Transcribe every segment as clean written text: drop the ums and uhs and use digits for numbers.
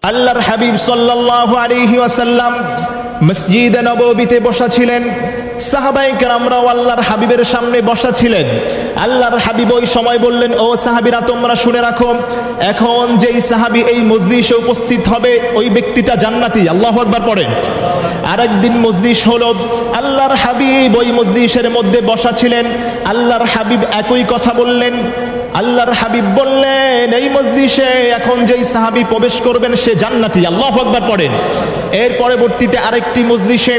আল্লাহর হাবিব সাল্লাল্লাহু আলাইহি ওয়াসাল্লাম মসজিদে নববীতে বসা ছিলেন। সাহাবায়ে কেরামরাও আল্লাহর হাবিবের সামনে বসা ছিলেন। আল্লাহর হাবিব ওই সময় বললেন, ও সাহাবীরা তোমরা শুনে রাখো, এখন যেই সাহাবী এই মজলিসে উপস্থিত হবে ওই ব্যক্তিটা জান্নাতি। আল্লাহু আকবার পড়েন। আরেকদিন মজলিস হলো, আল্লাহর হাবিব ওই মজলিসের মধ্যে বসা ছিলেন। আল্লাহর হাবিব একই কথা বললেন। আল্লাহর হাবিব বললেন, এই মজলিসে এখন যেই সাহাবী প্রবেশ করবেন সে জান্নাতি। আল্লাহু আকবার পড়েন। এর পরবর্তীতে আরেকটি মজলিসে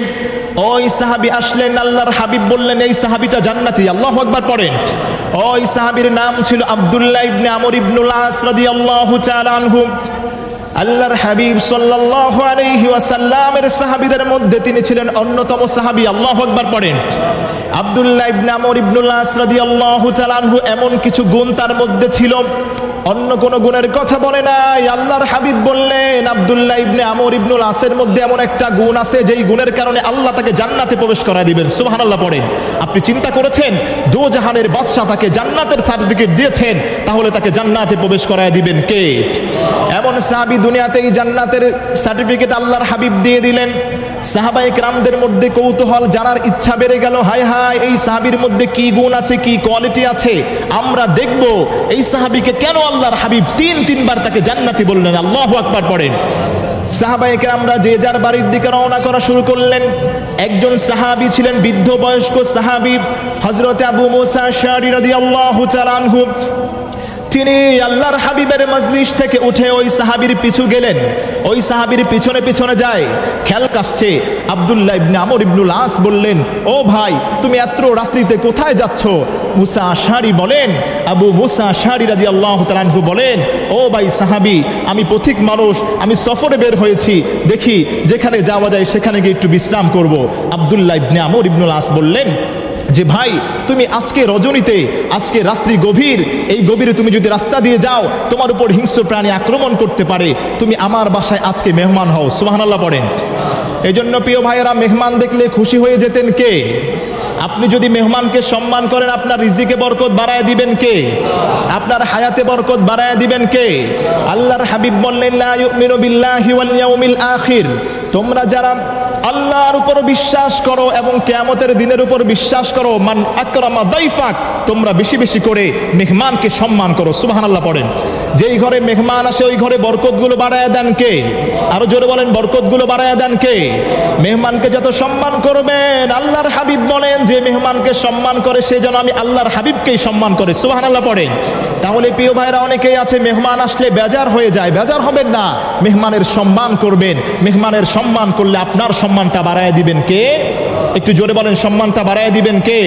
ওই সাহাবী আসলেন। আল্লাহর হাবিব বললেন, এই সাহাবীটা জান্নাতি। আল্লাহু আকবার পড়েন। ওই সাহাবীর নাম ছিল আব্দুল্লাহ ইবনে আমর ইবনুল আস রাদিয়াল্লাহু তাআলা আনহু। আল্লাহর হাবিব সাল্লাল্লাহু আলাইহি ওয়াসাল্লামের সাহাবীদের মধ্যে তিনি ছিলেন অন্যতম সাহাবী। আল্লাহু আকবার পড়েন। আব্দুল্লাহ ইবনে আমর ইবনুল আস রাদিয়াল্লাহু তাআলা আনহু এমন কিছু গুণ তার মধ্যে ছিল, অন্য কোন গুণের কথা বলে নাই। আল্লাহর হাবিব বললেন, আব্দুল্লাহ ইবনে আমর ইবনুল আসের মধ্যে এমন একটা গুণ আছে যেই গুণের কারণে আল্লাহ তাকে জান্নাতে প্রবেশ করায় দিবেন। সুবহানাল্লাহ পড়েন। আপনি চিন্তা করেছেন, দোজাহানের বাদশা তাকে জান্নাতের সার্টিফিকেট দিয়েছেন, তাহলে তাকে জান্নাতে প্রবেশ করায় দিবেন কে? এমন সাহাবী দুনিয়াতেই জান্নাতের সার্টিফিকেট আল্লাহর হাবিব দিয়ে দিলেন। সাহাবায়ে কেরামদের মধ্যে কৌতূহল জানার ইচ্ছা বেড়ে গেল, হায় হায় এই সাহাবীর মধ্যে কি গুণ আছে, কি কোয়ালিটি আছে, আমরা দেখব এই সাহাবীকে কেন আল্লাহর হাবিব তিনবার তাকে জান্নাতি বললেন। আল্লাহু আকবার পড়েন। সাহাবায়ে কেরামরা যে যার বাড়ির দিকে রওনা করা শুরু করলেন। একজন সাহাবী ছিলেন বৃদ্ধ বয়স্ক সাহাবী, হযরত আবু মুসা আশআরী রাদিয়াল্লাহু তাআলা আনহু। তিনি আল্লাহর হাবিবের মজলিস থেকে উঠে ওই সাহাবীর পিছু গেলেন। ওই সাহাবীর পিছনে পিছনে যায়, খেয়াল কাটছে। আব্দুল্লাহ ইবনে আমর ইবনুল আস বললেন, ও ভাই তুমি এত রাত্রিতে কোথায় যাচ্ছ? মুসা আশআরী বলেন, আবু মুসা আশআরী রাদিয়াল্লাহু তাআলা আনহু বলেন, ও ভাই সাহাবী, আমি পথিক মানুষ, আমি সফরে বের হয়েছি, দেখি যেখানে যাওয়া যায় সেখানে গিয়ে একটু বিশ্রাম করব। আব্দুল্লাহ ইবনে আমর ইবনুল আস বললেন যে ভাই তুমি আজকে রজনীতে, আজকে রাত্রি গভীর, এই গভীরে তুমি যদি রাস্তা দিয়ে যাও তোমার উপর হিংস্র প্রাণী আক্রমণ করতে পারে, তুমি আমার বাসায় আজকে মেহমান হও। সুবহানাল্লাহ পড়েন। এই জন্য প্রিয় ভাইয়েরা, মেহমান দেখলে খুশি হয়ে যেতেন কে? আপনি যদি মেহমানকে সম্মান করেন আপনার রিজিকে বরকত বাড়ায় দিবেন কে? আপনার হায়াতে বরকত বাড়ায় দিবেন কে? আল্লাহর হাবিব বললেন, লা ইউমিনু বিল্লাহি ওয়াল ইয়াউমিল আখির, তোমরা যারা আল্লাহর উপর বিশ্বাস করো এবং কিয়ামতের দিনের উপর বিশ্বাস করো, মান আকরামা দাইফাক, তোমরা বেশি বেশি করে মেহমানকে সম্মান করো। সুবহানাল্লাহ পড়েন। যেই ঘরে মেহমান আসে ওই ঘরে বরকতগুলো বাড়ায় দেন কে? আরো জোরে বলেন, বরকতগুলো বাড়ায় দেন কে? মেহমানকে যত সম্মান করবেন, আল্লাহর হাবিব বলেন যে মেহমানকে সম্মান করে সে যেন আমি আল্লাহর হাবিবকেই সম্মান করে। সুবহানাল্লাহ পড়েন। তাহলে প্রিয় ভাইরা, অনেকেই আছে মেহমান আসলে বেজার হয়ে যায়। বেজার হবেন না, মেহমানের সম্মান করবেন। মেহমানের সম্মান করলে আপনার সম্মানটা বাড়ায় দিবেন কে? একটু জোরে বলেন, সম্মানটা বাড়ায় দিবেন কে?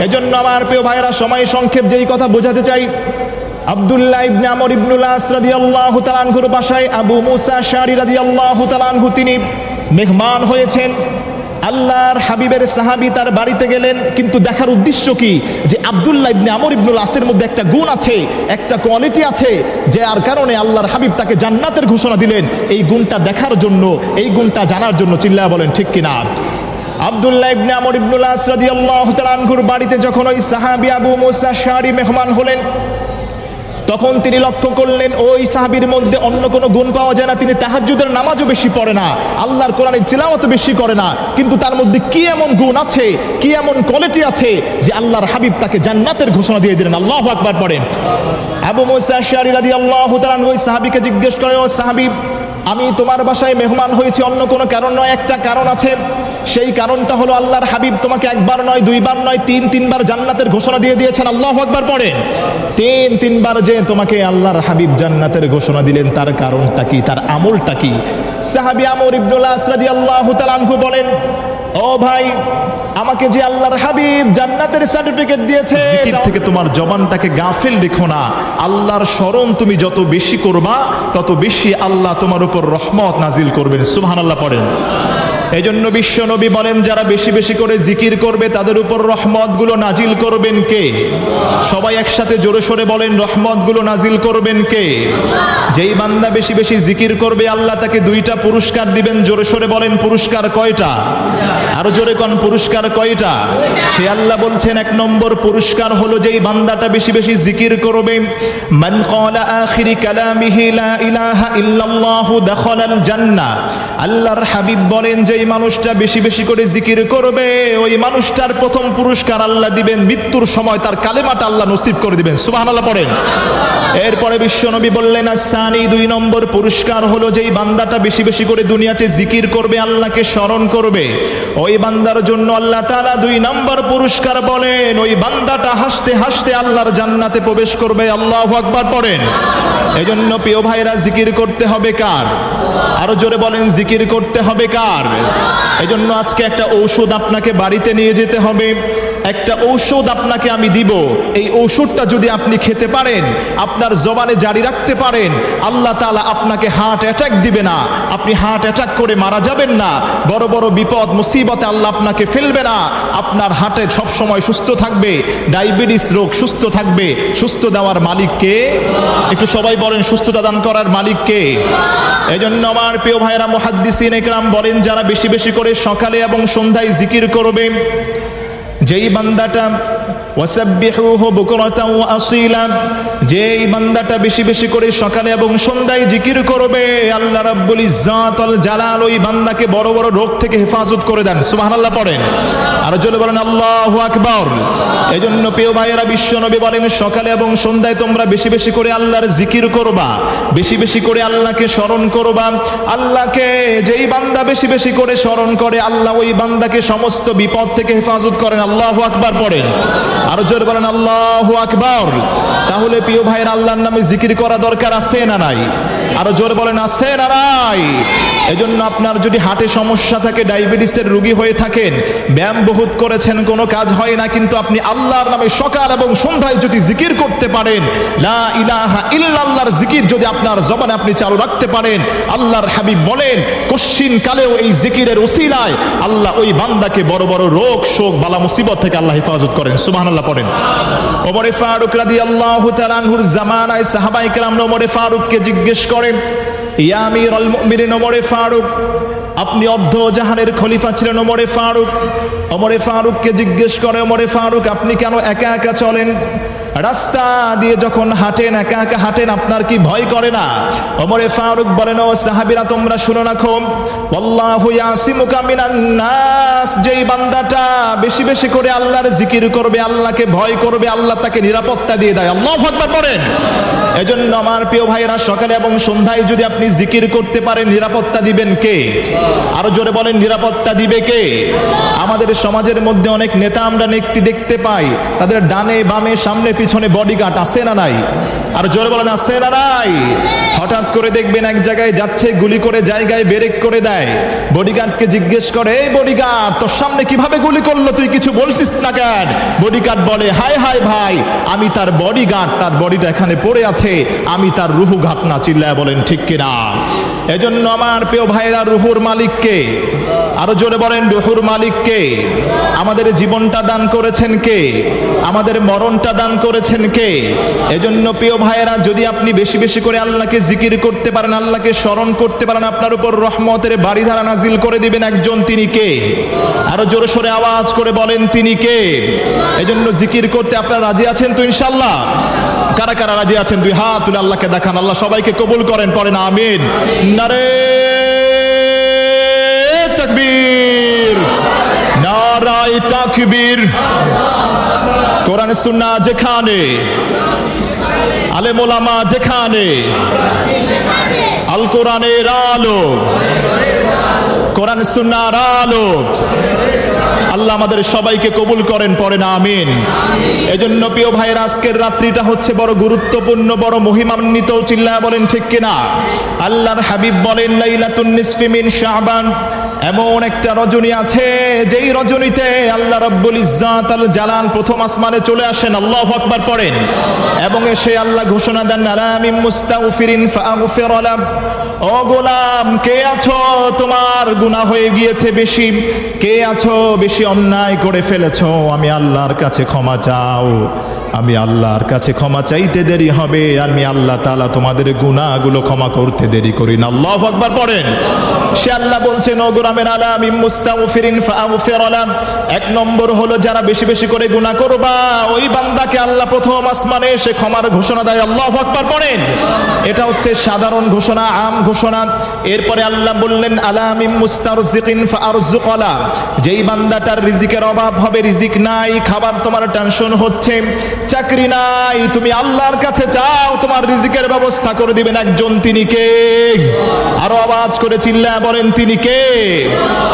এজন্য আমার প্রিয় ভাইরা, সময় সংক্ষেপ যেই কথা বোঝাতে চাই, আব্দুল্লাহ ইবনে আমর ইবনুল আস রাদিয়াল্লাহু তাআলা আনহুর বাসায় আবু মুসা আশআরী রাদিয়াল্লাহু তাআলা আনহু তিনি মেহমান হয়েছেন। আল্লাহর হাবিবের সাহাবী তার বাড়িতে গেলেন, কিন্তু দেখার উদ্দেশ্য কি? যে আব্দুল্লাহ ইবনে আমর ইবনুল আসের মধ্যে একটা গুণ আছে, একটা কোয়ালিটি আছে, যে আর কারণে আল্লাহর হাবিব তাকে জান্নাতের ঘোষণা দিলেন। এই গুণটা দেখার জন্য, এই গুণটা জানার জন্য, চিল্লায়া বলেন ঠিক কিনা? আব্দুল্লাহ ইবনে আমর ইবনুল আস রাদিয়াল্লাহু তাআলা আনহুর বাড়িতে যখন ওই সাহাবী আবু মুসা আশআরী মেহমান হলেন, তখন তিনি লক্ষ্য করলেন ওই সাহাবীর মধ্যে অন্য কোনো গুণ পাওয়া যায় না। তিনি তাহাজ্জুদের নামাজও বেশি পড়ে না, আল্লাহর কোরআনের তিলাওয়াতও বেশি করে না, কিন্তু তার মধ্যে কি এমন গুণ আছে, কি এমন কোয়ালিটি আছে যে আল্লাহর হাবিব তাকে জান্নাতের ঘোষণা দিয়ে দিলেন। আল্লাহু আকবার পড়েন। আবু মুসা আশআরী রাদিয়াল্লাহু তাআলা ওই সাহাবীকে জিজ্ঞেস করেন, ও সাহাবী, আমি তোমার বাসায় মেহমান হয়েছি অন্য কোনো কারণ নয়, একটা কারণ আছে। সেই কারণটা হলো আল্লাহর হাবিব তোমাকে একবার নয়, দুইবার নয়, তিনবার জান্নাতের ঘোষণা দিয়ে দিয়েছেন। আল্লাহু আকবার পড়েন। তিনবার যে তোমাকে আল্লাহর হাবিব জান্নাতের ঘোষণা দিলেন, তার কারণটা কি, তার আমলটা কি? সাহাবী আমর ইবনুল আস রাদিয়াল্লাহু তাআলা আনহু বলেন, ও ভাই, আমাকে যে আল্লাহর হাবিব জান্নাতের সার্টিফিকেট দিয়েছে, জিকির থেকে তোমার জবানটাকে গাফিল রেখো না। আল্লাহর স্মরণ তুমি যত বেশি করবা তত বেশি আল্লাহ তোমার উপর রহমত নাজিল করবেন। সুবহানাল্লাহ পড়েন। এজন্য বিশ্ব নবী বলেন যারা বেশি বেশি করে জিকির করবে তাদের উপর রহমতগুলো নাজিল করবেন কে? সবাই একসাথে জোরে সোরে বলেন, রহমতগুলো নাজিল করবেন কে? যেই বান্দা বেশি বেশি জিকির করবে আল্লাহ তাকে দুইটা পুরস্কার দিবেন। জোরে সোরে বলেন, পুরস্কার কয়টা? আরো জোরে কোন, পুরস্কার কয়টা? সে আল্লাহ বলছেন এক নম্বর পুরস্কার হলো যেই বান্দাটা বেশি বেশি জিকির করবে, মান ক্বালা আখিরি কালামিহি লা ইলাহা ইল্লাল্লাহু দাখালাল জান্নাহ। আল্লাহর হাবিব বলেন যেই মানুষটা বেশি বেশি করে জিকির করবে ওই মানুষটার প্রথম পুরস্কার আল্লাহ দিবেন, মৃত্যুর সময় তার কালেমাটা আল্লাহ নসিব করে দিবেন। সুবহানাল্লাহ পড়েন। এরপরে বিশ্বনবী বললেন আসানি, দুই নম্বর পুরস্কার হলো যেই বান্দাটা বেশি বেশি করে দুনিয়াতে জিকির করবে, আল্লাহকে স্মরণ করবে, ওই বান্দার জন্য আল্লাহ তাআলা দুই নম্বর পুরস্কার বলেন ওই বান্দাটা হাসতে হাসতে আল্লাহর জান্নাতে প্রবেশ করবে। আল্লাহু আকবার পড়েন। এজন্য প্রিয় ভাইরা জিকির করতে হবে কার? আরো জোরে বলেন, জিকির করতে হবে কার? এজন্য আজকে একটা ঔষধ আপনাকে বাড়িতে নিয়ে যেতে হবে। একটা ঔষধ আপনাকে আমি দিব, এই ঔষধটা যদি আপনি খেতে পারেন, আপনার জবানে জারি রাখতে পারেন, আল্লাহ তাআলা আপনাকে হার্ট অ্যাটাক দিবে না, আপনি হার্ট অ্যাটাক করে মারা যাবেন না, বড় বড় বিপদ মুসিবতে আল্লাহ আপনাকে ফেলবে না, আপনার হার্টে সব সময় সুস্থ থাকবে, ডায়াবেটিস রোগ সুস্থ থাকবে। সুস্থ দেওয়ার মালিক কে? একটু সবাই বলেন, সুস্থতা দান করার মালিক কে? এজন্য আমার প্রিয় ভাইরা মুহাদ্দিসিন ইকরাম বলেন যারা বেশি বেশি করে সকালে এবং সন্ধ্যায় জিকির করবে, যেই বান্দাটা ওয়াসাব্বিহুহু বুকরাতাও ওয়া আসীলা, যেই বান্দাটা বেশি বেশি করে সকালে এবং সন্ধ্যায় জিকির করবে আল্লাহ রাব্বুল ইজ্জাত ওয়াল জালাল ওই বান্দাকে বড় বড় রোগ থেকে হেফাজত করে দেন। সুবহানাল্লাহ পড়েন। আর জোরে বলেন আল্লাহু আকবার। এজন্য প্রিয় ভাইয়েরা বিশ্বনবী বলেন সকালে এবং সন্ধ্যায় তোমরা বেশি বেশি করে আল্লাহর জিকির করবা, বেশি বেশি করে আল্লাহকে স্মরণ করবা। আল্লাহকে যেই বান্দা বেশি বেশি করে স্মরণ করে আল্লাহ ওই বান্দাকে সমস্ত বিপদ থেকে হেফাজত করেন। আল্লাহু আকবার পড়েন। আরো জোরে বলেন আল্লাহু আকবার। তাহলে প্রিয় ভাইয়ের আল্লাহর নামে জিকির করা দরকার আছে না নাই? আরো জোরে বলেন আছে না নাই? এজন্য আপনার যদি হার্টে সমস্যা থাকে, ডায়াবেটিসের রোগী হয়ে থাকেন, ব্যায়াম বহুত করেছেন কোনো কাজ হয় না, কিন্তু আপনি আল্লাহর নামে সকাল এবং সন্ধ্যায় যদি জিকির করতে পারেন, লা ইলাহা ইল্লাল্লাহর জিকির যদি আপনার জবানে আপনি চালু রাখতে পারেন, আল্লাহর হাবিব বলেন কশিন কালেও এই জিকিরের ওসিলায় আল্লাহ ওই বান্দাকে বড় বড় রোগ শোক বালা মুসিবত থেকে আল্লাহ হেফাজত করেন। সুবহানাল্লাহ পড়েন। ওমর ফারুক রাদিয়াল্লাহু তাআলা আনহুর জামানায় সাহাবায়ে কেরাম ওমর ফারুককে জিজ্ঞেস করেন, ইয়া আমিরুল মুমিনিন ওমর ফারুক, আপনি অর্ধ জাহানের খলিফা ছিলেন ওমর ফারুক। ওমর ফারুককে জিজ্ঞেস করে, ওমর ফারুক আপনি কেন একা একা চলেন? রাস্তা দিয়ে যখন হাঁটেন, একা একা হাঁটেন, আপনার কি ভয় করে না? ওমর ফারুক বলেন, ও সাহাবীরা তোমরা শুনো রাখো, ওয়াল্লাহু ইয়াসিমুকা মিনান নাস, যেই বান্দাটা বেশি বেশি করে আল্লাহর জিকির করবে, আল্লাহকে ভয় করবে, আল্লাহ তাকে নিরাপত্তা দিয়ে দেয়। আল্লাহু আকবার বলেন। এজন্য আমার প্রিয় ভাইরা সকালে এবং সন্ধ্যায় যদি আপনি জিকির করতে পারেন, নিরাপত্তা দিবেন কে? আরো জোরে বলেন, নিরাপত্তা দিবে কে? আমাদের সমাজের মধ্যে অনেক নেতা আমরা দেখতে পাই, তাদের ডানে বামে সামনে পিছনে বডিগার্ড আছে না নাই? আর জোরে বলেন আছে না নাই? হঠাৎ করে দেখবেন এক জায়গায় যাচ্ছে, গুলি করে জায়গায় ব্রেক করে দেয়, বডিগার্ডকে জিজ্ঞেস করে, এই বডিগার্ড তোর সামনে কিভাবে গুলি করলো, তুই কিছু বলছিস না কেন? বডিগার্ড বলে, হায় হায় ভাই, আমি তার বডিগার্ড, তার বডিটা এখানে পড়ে আছে, আমি তার রুহু ঘাট না। চিল্লায় বলেন ঠিক কিনা? এজন্য আমার প্রিয় ভাইরা রুহুর মালিককে? আরো জোরে বলেন রুহুর মালিককে? আমাদের জীবনটা দান করেছেন কে? আমাদের মরণটা দান করেছেন কে? এজন্য প্রিয় ভাইয়েরা যদি আপনি বেশি বেশি করে আল্লাহকে জিকির করতে পারেন, আল্লাহকে স্মরণ করতে পারেন, আপনার উপর রহমতের বাড়িধারা নাজিল করে দিবেন একজন, তিনি কে? আরো জোরে সোরে আওয়াজ করে বলেন তিনি কে? এজন্য জিকির করতে আপনারা রাজি আছেন তো ইনশাআল্লাহ? কারা কারা রাজি আছেন দুই হাত তুলে আল্লাহকে দেখান। আল্লাহ সবাইকে কবুল করেন, পড়েন আমিন। নারে তাকবীর, নারায়ে তাকবীর। কোরআন সুন্নাহ যেখানে, আলেম ওলামা যেখানে, আল কোরআনের আলো, কোরআন সুন্নাহর আলো, আল্লাহ আমাদের সবাইকে কবুল করেন, পড়েন আমিন। এজন্য প্রিয় ভাইয়ের আজকের রাত্রিটা হচ্ছে বড় গুরুত্বপূর্ণ, বড় মহিমান্বিত। চিল্লায়া বলেন ঠিক কিনা? আল্লাহর হাবিব বলেন লাইলাতুন নিসফি মিন শাবান, এমন একটা রজনী আছে যেই রজনীতে আল্লাহ রাব্বুল ইজ্জাত আল জালাল প্রথম আসমানে চলে আসেন, আল্লাহু আকবার পড়েন, এবং এসে আল্লাহ ঘোষণা দেন আলা মিন মুস্তাগফিরিন ফাগফির লাহ। ও গোলাম, কে আছো তোমার গুনাহ হয়ে গিয়েছে বেশি, কে আছো বেশি অন্যায় করে ফেলেছো, আমি আল্লাহর কাছে ক্ষমা চাও। আমি আল্লাহর কাছে ক্ষমা চাইতে দেরি হবে, আমি আল্লাহ তাআলা তোমাদের গুনাহগুলো ক্ষমা করতে দেরি করি না। আল্লাহু আকবার পড়েন। সে আল্লাহ বলছেন ও গোলামের আলা মিন মুস্তাগফিরিন ফাগফির লাহ। এক নম্বর হলো যারা বেশি বেশি করে গুনাহ করবা ওই বান্দাকে আল্লাহ প্রথম আসমানে এসে ক্ষমার ঘোষণা দেয়। আল্লাহু আকবার পড়েন। এটা হচ্ছে সাধারণ ঘোষণা, আম ঘোষণা। এরপরে আল্লাহ বললেন আলা মিন মুস্তারজিকিন ফারজুক লাহ। যেই বান্দাটার রিজিকের অভাব হবে, রিজিক নাই, খাবার তোমার টেনশন হচ্ছে, চাকরি নাই, তুমি আল্লাহর কাছে চাও, তোমার রিজিকের ব্যবস্থা করে দিবেন একজন, তিনি কে? আরো আওয়াজ করে চিল্লায় বলেন তিনি কে?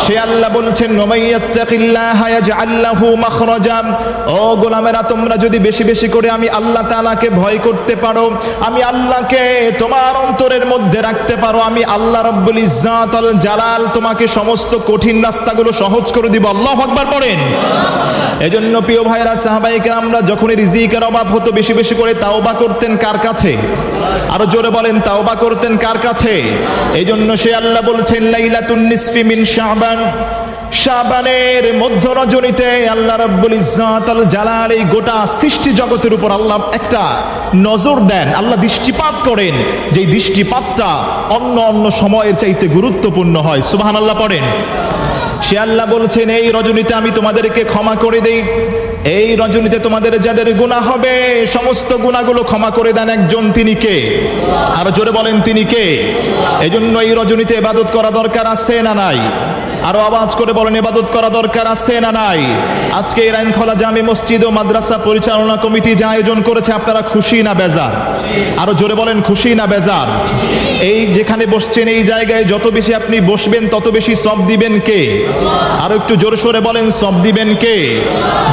সে আল্লাহ বলছেন ওমাইয়াত্তাকিল্লাহা ইয়াজআল লাহু মাখরাজা। ও গোলামেরা, তোমরা যদি বেশি বেশি করে আমি আল্লাহ তাআলাকে ভয় করতে পারো, আমি আল্লাহকে তোমার অন্তরের মধ্যে রাখতে পারো, আমি আল্লাহ রাব্বুল ইজ্জাত আল জালাল তোমাকে সমস্ত কঠিন রাস্তাগুলো সহজ করে দিব। আল্লাহু আকবার পড়েন। এজন্য প্রিয় ভাইরা, সাহাবায়ে কেরামরা যখনই রিজিকের অভাব হতো বেশি বেশি করে তাওবা করতেন কার কাছে? আরো জোরে বলেন, তাওবা করতেন কার কাছে? এইজন্য সে আল্লাহ বলছেন লাইলাতুন নিসফি মিন শাবান। শাবানের মধ্য রজনীতে আল্লাহ রাব্বুল ইজ্জাত আল জালাল এই গোটা সৃষ্টি জগতের উপর আল্লাহ একটা নজর দেন, আল্লাহ দৃষ্টিপাত করেন, যেই দৃষ্টিপাতটা অন্য অন্য সময়ের চাইতে গুরুত্বপূর্ণ হয়। সুবহানাল্লাহ পড়েন। সে আল্লাহ বলছেন এই রজনীতে আমি তোমাদেরকে ক্ষমা করে দেই, এই রজনীতে তোমাদের যাদের গুনাহ হবে সমস্ত গুনাহগুলো ক্ষমা করে দেন একজন, তিনি কে? আর জোরে বলেন তিনি কে? এজন্য এই রজনীতে ইবাদত করা দরকার আছে না নাই? আরো আওয়াজ করে বলেন ইবাদত করা দরকার আছে না নাই? আজকে এই রাইনখোলা জামি মসজিদ ও মাদ্রাসা পরিচালনা কমিটি যা আয়োজন করেছে, আপনারা খুশি না বেজার? আরো জোরে বলেন খুশি না বেজার? এই যেখানে বসছেন এই জায়গায় যত বেশি আপনি বসবেন তত বেশি সওয়াব দিবেন কে? আরো একটু জোরে সোরে বলেন সওয়াব দিবেন কে?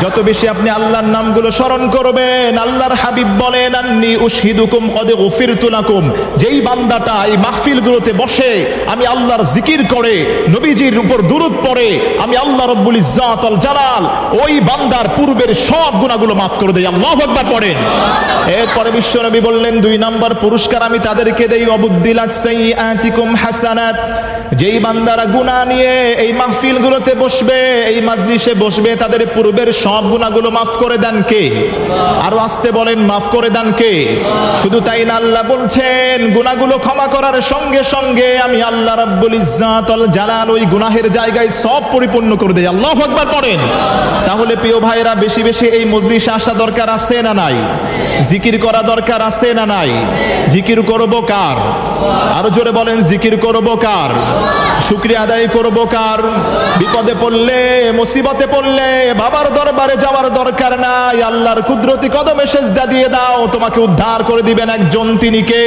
যত বেশি আপনি আল্লাহর নামগুলো স্মরণ করবেন। আল্লাহর হাবিব বলেন আন্নী উশহিদুকুম কদ গফিরতু লাকুম। যেই বান্দাটা এই মাহফিলগুলোতে বসে আমি আল্লাহর জিকির করে নবীজির উপর দুরূদ পড়ে, আমি আল্লাহ রাব্বুল ইজ্জাত আল জালাল ওই বান্দার পূর্বের সব গুনাহগুলো মাফ করে দেই। আল্লাহু আকবার পড়েন। এরপরে বিশ্বনবী বললেন 2 নাম্বার পুরস্কার আমি তাদেরকে দেই ওয়াবুদ্দিলাত সাইয়্যাতিকুম হাসানাত। যেই বান্দারা গুনাহ নিয়ে এই মাহফিলগুলোতে বসবে, এই মাজলিসে বসবে, তাদের পূর্বের সব গুনাহগুলো মাফ করে দেন কে? আরো আস্তে বলেন মাফ করে দেন কে? শুধু তাই না, আল্লাহ বলছেন গুনাহগুলো ক্ষমা করার সঙ্গে সঙ্গে আমি আল্লাহ রাব্বুল ইজ্জাত আল জালাল ওই গুনাহের জায়গায় সব পরিপূর্ণ করে দেই। আল্লাহু আকবার পড়েন। তাহলে প্রিয় ভাইরা, বেশি বেশি এই মজলিসে আসা দরকার আছে না নাই? জিকির করা দরকার আছে না নাই? জিকির করব কার? আরো জোরে বলেন জিকির করব কার? শুকরিয়া আদায় করব কার? বিপদে পড়লে, মুসিবতে পড়লে বাবার দরবারে যাওয়ার দরকার নাই, আল্লাহর কুদরতি কদমে সেজদা দিয়ে দাও, তোমাকে উদ্ধার করে দিবেন একজন, তিনি কে?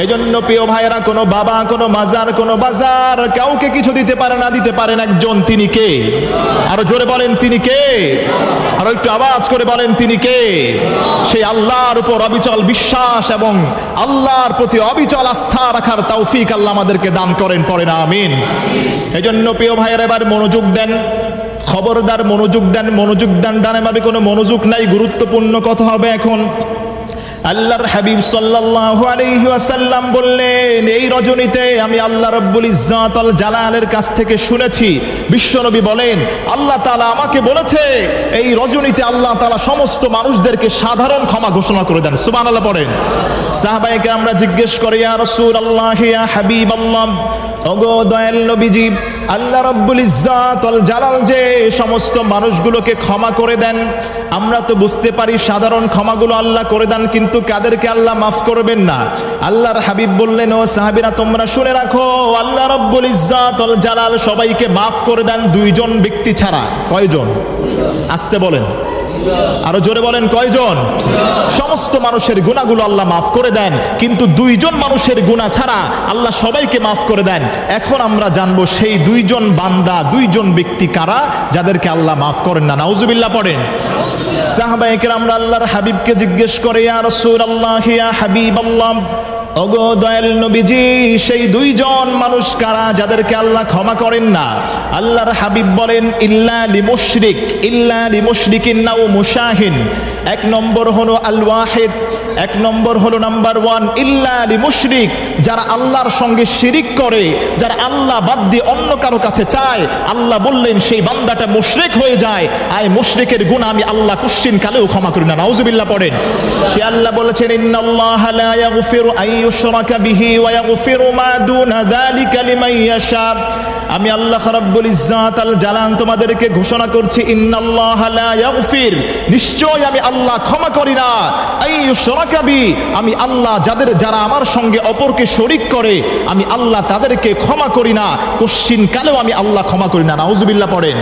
এজন্য প্রিয় ভাইরা, কোনো বাবা, কোনো মাজার, কোনো বাজার কাউকে কিছু দিতে পারে না, দিতে পারেন একজন, তিনি কে? আরো জোরে বলেন তিনি কে? আরো একটু আওয়াজ করে বলেন তিনি কে? সেই আল্লাহর উপর অবিচল বিশ্বাস এবং আল্লাহর প্রতি অবিচল আস্থা রাখার তৌফিক আল্লাহ আমাদেরকে দান করেন, পড়েন আমিন। এজন্য প্রিয় ভাইয়েরা এবার মনোযোগ দেন, খবরদার মনোযোগ দেন, মনোযোগ দেন, ডানে বামে কোনো মনোযোগ নাই, গুরুত্বপূর্ণ কথা হবে এখন। আল্লাহর হাবিব সাল্লাল্লাহু আলাইহি ওয়াসাল্লাম বললেন এই রজনীতে আমি আল্লাহ রাব্বুল ইজ্জাত আল জালালের কাছ থেকে শুনেছি, বিশ্বনবী বলেন আল্লাহ তাআলা আমাকে বলেছে এই রজনীতে আল্লাহ তাআলা সমস্ত মানুষদেরকে সাধারণ ক্ষমা ঘোষণা করে দেন। সুবহানাল্লাহ পড়েন। সাহাবায়ে কেরামরা জিজ্ঞেস করে ইয়া রাসূলুল্লাহ, ইয়া হাবিবাল্লাহ, ওগো দয়াল নবীজি, আল্লাহ রাব্বুল ইজ্জাত আল জালাল যে সমস্ত মানুষগুলোকে ক্ষমা করে দেন, আমরা তো বুঝতে পারি সাধারণ ক্ষমাগুলো আল্লাহ করে দেন, কিন্তু কাদেরকে আল্লাহ মাফ করবেন না? আল্লাহর হাবিব বললেন ও সাহাবীরা তোমরা শুনে রাখো, আল্লাহ রাব্বুল ইজ্জাত আল জালাল সবাইকে মাফ করে দেন 2 জন ব্যক্তি ছাড়া। কয়জন? আস্তে বলেন, আরো জোরে বলেন কয়জন? সমস্ত মানুষের গুনাহগুলো আল্লাহ মাফ করে দেন, কিন্তু 2 জন মানুষের গুনাহ ছাড়া আল্লাহ সবাইকে মাফ করে দেন। এখন আমরা জানবো সেই 2 জন বান্দা, 2 জন ব্যক্তি কারা যাদেরকে আল্লাহ মাফ করেন না। নাউজুবিল্লাহ পড়েন। সাহাবায়ে কেরামরা আল্লাহর হাবিবকে জিজ্ঞেস করে ইয়া রাসূলুল্লাহ, ইয়া হাবিবাল্লাহ, ওগো দয়াল নবীজি, সেই দুইজন মানুষ কারা যাদেরকে আল্লাহ ক্ষমা করেন না? আল্লাহর হাবিব বলেন ইল্লা লিমুশরিকিন নাও মুশাহিন। এক নম্বর হলো আল ওয়াহিদ, এক নম্বর হলো নাম্বার 1 ইল্লা লিমুশরিক, যারা আল্লাহর সঙ্গে শিরিক করে, যারা আল্লাহ বাদ দিয়ে অন্য কারো কাছে চায়, আল্লাহ বললেন সেই বান্দাটা মুশরিক হয়ে যায়। আর মুশরিকের গুনাহ আমি আল্লাহ কুশ্চিন কালেও ক্ষমা করি না। নাউজুবিল্লাহ পড়েন। সে আল্লাহ বলেছেন ইন্নাল্লাহা লা ইয়াগফিরু আন ইউশরাকা বিহি ওয়া ইয়াগফিরু মা দুনা যালিকা লিমান ইয়াশা। আমি আল্লাহ রাব্বুল ইজ্জাত আল জালাল তোমাদেরকে ঘোষণা করছি ইন্নাল্লাহা লা ইয়াগফির, নিশ্চয় আমি আল্লাহ ক্ষমা করি না, আন ইউশরাকা বি, আমি আল্লাহ যারা আমার সঙ্গে অপরকে শরীক করে আমি আল্লাহ তাদেরকে ক্ষমা করি না, কোশ্চিন কালেও আমি আল্লাহ ক্ষমা করি না। নাউজুবিল্লাহ পড়েন।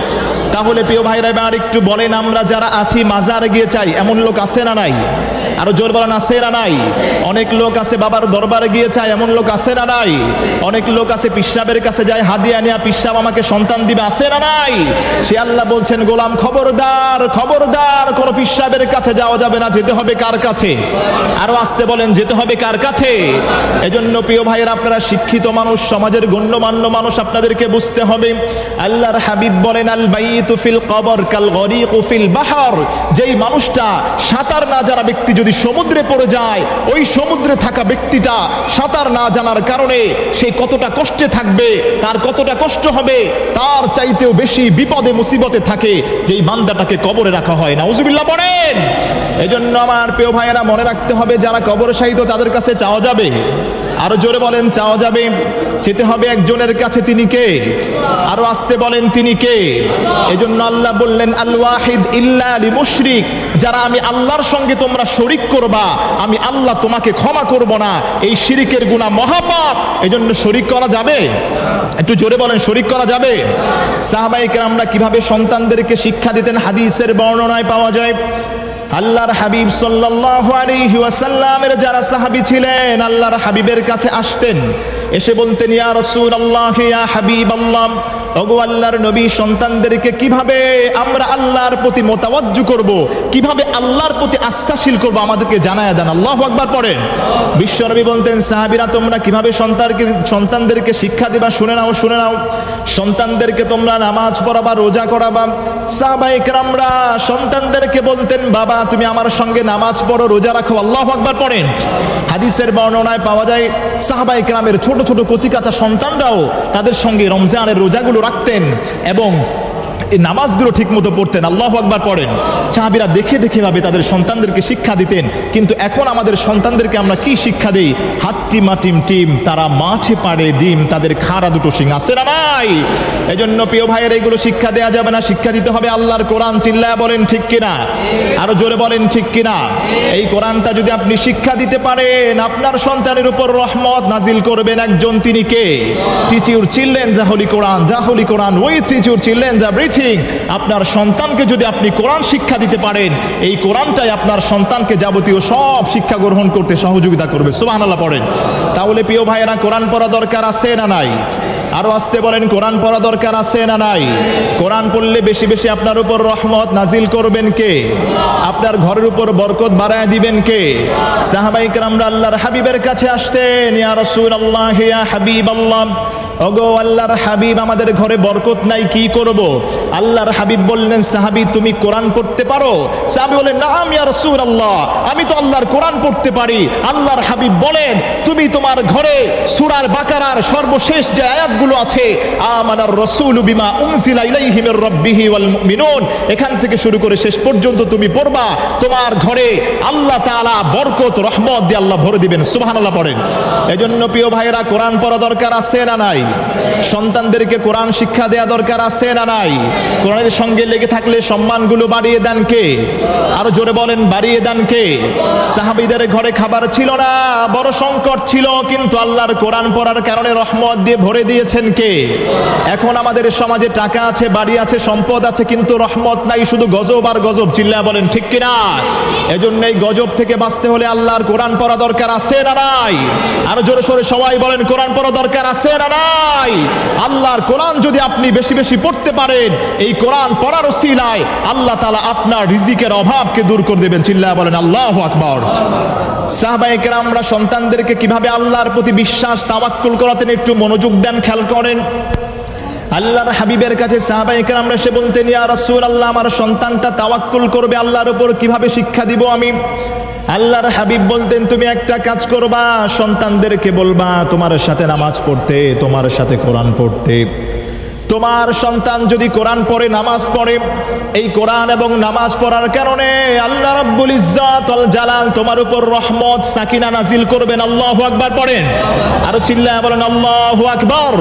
তাহলে প্রিয় ভাইরা এবার একটু বলেন, আমরা যারা আছি মাজারে গিয়ে চাই, এমন লোক আছে না নাই? আরো জোর বলেন, আছে না নাই? অনেক লোক আছে বাবার দরবারে গিয়ে চায়, এমন লোক আছে না নাই? অনেক লোক আছে পিসাবের কাছে যায় হাদিয়া নিয়ে, পিসাব আমাকে সন্তান দিবে, আছে না নাই? সে আল্লাহ বলছেন গোলাম খবরদার, খবরদার, কোন পিসাবের কাছে যাওয়া যাবে না, যেতে হবে কার কাছে? আরো আসতে বলেন, যেতে হবে কার কাছে? এজন্য প্রিয় ভাইয়েরা, আপনারা শিক্ষিত মানুষ, সমাজের গণ্যমান্য মানুষ, আপনাদেরকে বুঝতে হবে আল্লাহর হাবিব বলেন আল বাইতু ফিল কবর কাল গরিকু ফিল বাহর। যেই মানুষটা সাঁতার না জানা ব্যক্তি যদি সমুদ্রে পড়ে যায়, ওই সমুদ্রে থাকা ব্যক্তিটা সাঁতার না জানার কারণে সে কতটা কষ্টে থাকবে, তার কতটা কষ্ট হবে, তার চাইতেও বেশি বিপদে মুসিবতে থাকে যেই বান্দাটাকে কবরে রাখা হয়। নাউজুবিল্লাহ পড়েন। এজন্য আমার প্রিয় ভাইয়েরা মনে রাখতে হবে, যারা কবরে শায়িত তাদের কাছে চাওয়া যাবে। আরো জোরে বলেন, চাওয়া যাবে। যেতে হবে একজনের কাছে, তিনি কে? আরো আসতে বলেন, তিনি কে? এজন্য আল্লাহ বললেন আল ওয়াহিদ ইল্লা লিমুশরিক, যারা আমি আল্লাহর সঙ্গে তোমরা শরীক করবা, আমি আল্লাহ তোমাকে ক্ষমা করব না। এই শিরিকের গুনাহ মহাপাপ, এজন্য শরীক করা যাবে? একটু জোরে বলেন, শরীক করা যাবে? সাহাবায়ে কেরামরা কিভাবে সন্তানদেরকে শিক্ষা দিতেন হাদিসের বর্ণনায় পাওয়া যায়। আল্লাহর হাবিব সাল্লাল্লাহু আলাইহি ওয়াসাল্লামের যারা সাহাবী ছিলেন, আল্লাহর হাবিবের কাছে আসতেন, এসে বলতেন ইয়া রাসূলুল্লাহ, ইয়া হাবিবাল্লাহ, ওগো আল্লাহর নবী, সন্তানদেরকে কিভাবে আমরা আল্লাহর প্রতি মোতাওয়াজ্জু করব, কিভাবে আল্লাহর প্রতি আস্থাশীল করব, আমাদেরকে জানায়া দেন। আল্লাহু আকবার পড়েন। বিশ্বনবী বলতেন সাহাবীরা, তোমরা কিভাবে সন্তানদেরকে শিক্ষা দিবা, শুনে নাও, শুনে নাও। সন্তানদেরকে তোমরা নামাজ পড়াবা, রোজা করাবা। সাহাবায়ে কেরামরা সন্তানদেরকে বলতেন, বাবা তুমি আমার সঙ্গে নামাজ পড়ো, রোজা রাখো। আল্লাহু আকবার পড়েন। হাদিসের বর্ণনায় পাওয়া যায় সাহাবায়ে কেরামের ছোট ছোট কচিকাঁচা সন্তানরাও তাদের সঙ্গে রমজানের রোজাগুলো রাখতেন এবং এই নামাজগুলো ঠিক মতো পড়তেন। আল্লাহু আকবার পড়েন। সাহাবীরা দেখে দেখে ভাবে তাদের সন্তানদেরকে শিক্ষা দিতেন। কিন্তু এখন আমাদের সন্তানদেরকে আমরা কি শিক্ষা দেই? হাট্টি মাটিম টিম, তারা মাঠে পাড়ে ডিম, তাদের খাড়া দুটো শিং, আছে না নাই? এজন্য প্রিয় ভাইয়ের এইগুলো শিক্ষা দেওয়া যাবে না, শিক্ষা দিতে হবে আল্লাহর কোরআন। চিল্লায়া বলেন ঠিক কিনা? আরো জোরে বলেন ঠিক কিনা? এই কোরআনটা যদি আপনি শিক্ষা দিতে পারেন, আপনার সন্তানের উপর রহমত নাজিল করবেন একজন, তিনি কে? Teach your children the holy Quran, the holy Quran with teach your children the breathing. আপনার সন্তানকে যদি আপনি কোরআন শিক্ষা দিতে পারেন, এই কোরআনটাই আপনার সন্তানকে যাবতীয় সব শিক্ষা গ্রহণ করতে সহযোগিতা করবে। সুবহানাল্লাহ পড়েন। তাহলে প্রিয় ভাইয়েরা, কোরআন পড়া দরকার আছে না নাই? আরো আসতে বলেন, কোরআন পড়া দরকার আছে না নাই? কোরআন পড়লে বেশি বেশি আপনার উপর রহমত নাজিল করবেন কে? আপনার ঘরের উপর বরকত বাড়ায় দিবেন কে? সাহাবায়ে কেরামরা আল্লাহর হাবিবের কাছে আসতেন, ইয়া রাসূলুল্লাহ, ইয়া হাবিবাল্লাহ, ওগো আল্লাহর হাবিব, আমাদের ঘরে বরকত নাই, কি করব? আল্লাহর হাবিব বললেন, সাহাবী তুমি কোরআন পড়তে পারো? সাহাবী বলেন, নাম ইয়া রাসূলুল্লাহ, আমি তো আল্লাহর কোরআন পড়তে পারি। আল্লাহর হাবিব বলেন, তুমি তোমার ঘরে সূরা বাকারার সর্বশেষ যে আয়াতগুলো আছে, আমানার রাসূলু বিমা উনজিলা ইলাইহি মির রাব্বিহি ওয়াল মুমিনুন, এখান থেকে শুরু করে শেষ পর্যন্ত তুমি পড়বা, তোমার ঘরে আল্লাহ তাআলা বরকত রহমত দিয়ে আল্লাহ ভরে দিবেন। সুবহানাল্লাহ পড়েন। এজন্য প্রিয় ভাইয়েরা, কোরআন পড়া দরকার আছে না নাই? সন্তানদেরকে কোরআন শিক্ষা দেয়া দরকার আছে না নাই? কোরআনের সঙ্গে লেগে থাকলে সম্মানগুলো বাড়িয়ে দেন কে? আরো জোরে বলেন, বাড়িয়ে দেন কে? সাহাবীদের ঘরে খাবার ছিল না, বড় সংকট ছিল, কিন্তু আল্লাহর কোরআন পড়ার কারণে রহমত দিয়ে ভরে দিয়েছেন কে? এখন আমাদের সমাজে টাকা আছে, বাড়ি আছে, সম্পদ আছে, কিন্তু রহমত নাই, শুধু গজব আর গজব। চিল্লায়া বলেন ঠিক কিনা? এজন্য এই গজব থেকে বাঁচতে হলে আল্লাহর কোরআন পড়া দরকার আছে না নাই? আরো জোরে সোরে সবাই বলেন, কোরআন পড়া দরকার আছে না নাই? নাই। আল্লাহর কোরআন যদি আপনি বেশি বেশি পড়তে পারেন, এই কোরআন পড়ার ওসিলায় আল্লাহ তাআলা আপনার রিজিকের অভাবকে দূর করে দেবেন। চিল্লায়া বলেন আল্লাহু আকবার। সাহাবায়ে কেরামরা সন্তানদেরকে কিভাবে আল্লাহর প্রতি বিশ্বাস তাওয়াক্কুল করাতেন একটু মনোযোগ দেন, খেয়াল করেন। আল্লাহর হাবিবের কাছে সাহাবায়ে কেরামরা এসে বলতেন, ইয়া রাসূলুল্লাহ, আমার সন্তানটা তাওয়াক্কুল করবে আল্লাহর উপর, কিভাবে শিক্ষা দিব আমি? আল্লাহর হাবিব বলতেন, তুমি একটা কাজ করবা, সন্তানদেরকে বলবা তোমার সাথে নামাজ পড়তে, তোমার সাথে কোরআন পড়তে। তোমার সন্তান যদি কোরআন পড়ে, নামাজ পড়ে, এই কোরআন এবং নামাজ পড়ার কারণে আল্লাহ রাব্বুল ইজ্জত ওয়াল জালাল তোমার উপর রহমত সাকিনা নাজিল করবেন। আল্লাহু আকবার পড়েন, আরো চিল্লায়া বলেন আল্লাহু আকবার।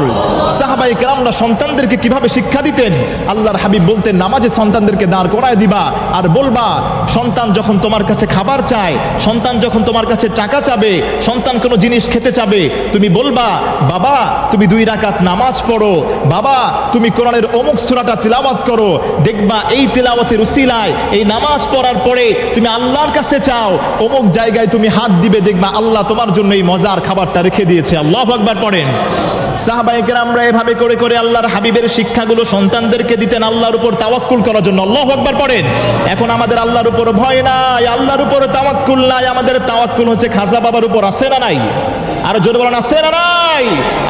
সাহাবায়ে কেরামরা সন্তানদেরকে কিভাবে শিক্ষা দিতেন? আল্লাহর হাবিব বলতেন, নামাজে সন্তানদেরকে দাঁড় করায় দিবা আর বলবা, সন্তান যখন তোমার কাছে খাবার চায়, সন্তান যখন তোমার কাছে টাকা চাবে, সন্তান কোনো জিনিস খেতে চাবে, তুমি বলবা, বাবা তুমি 2 রাকাত নামাজ পড়ো, বাবা তুমি কোরআনের অমুক সূরাটা তিলাওয়াত করো, দেখবা এই তিলাওয়াতের উসিলায়, এই নামাজ পড়ার পরে তুমি আল্লাহর কাছে চাও, অমুক জায়গায় তুমি হাত দিবে, দেখবা আল্লাহ তোমার জন্য এই মজার খাবারটা রেখে দিয়েছে। আল্লাহু আকবার পড়েন। সাহাবায়ে কেরামরা এভাবে করে করে আল্লাহর হাবিবের শিক্ষাগুলো সন্তানদেরকে দিতেন আল্লাহর উপর তাওয়াক্কুল করার জন্য। আল্লাহু আকবার পড়েন। এখন আমাদের আল্লাহর উপর ভয় নাই, আল্লাহর উপর তাওয়াক্কুল নাই, আমাদের তাওয়াক্কুল হচ্ছে খাজা বাবার উপর। আছে না নাই? আর জোরে বলেন আছে না নাই?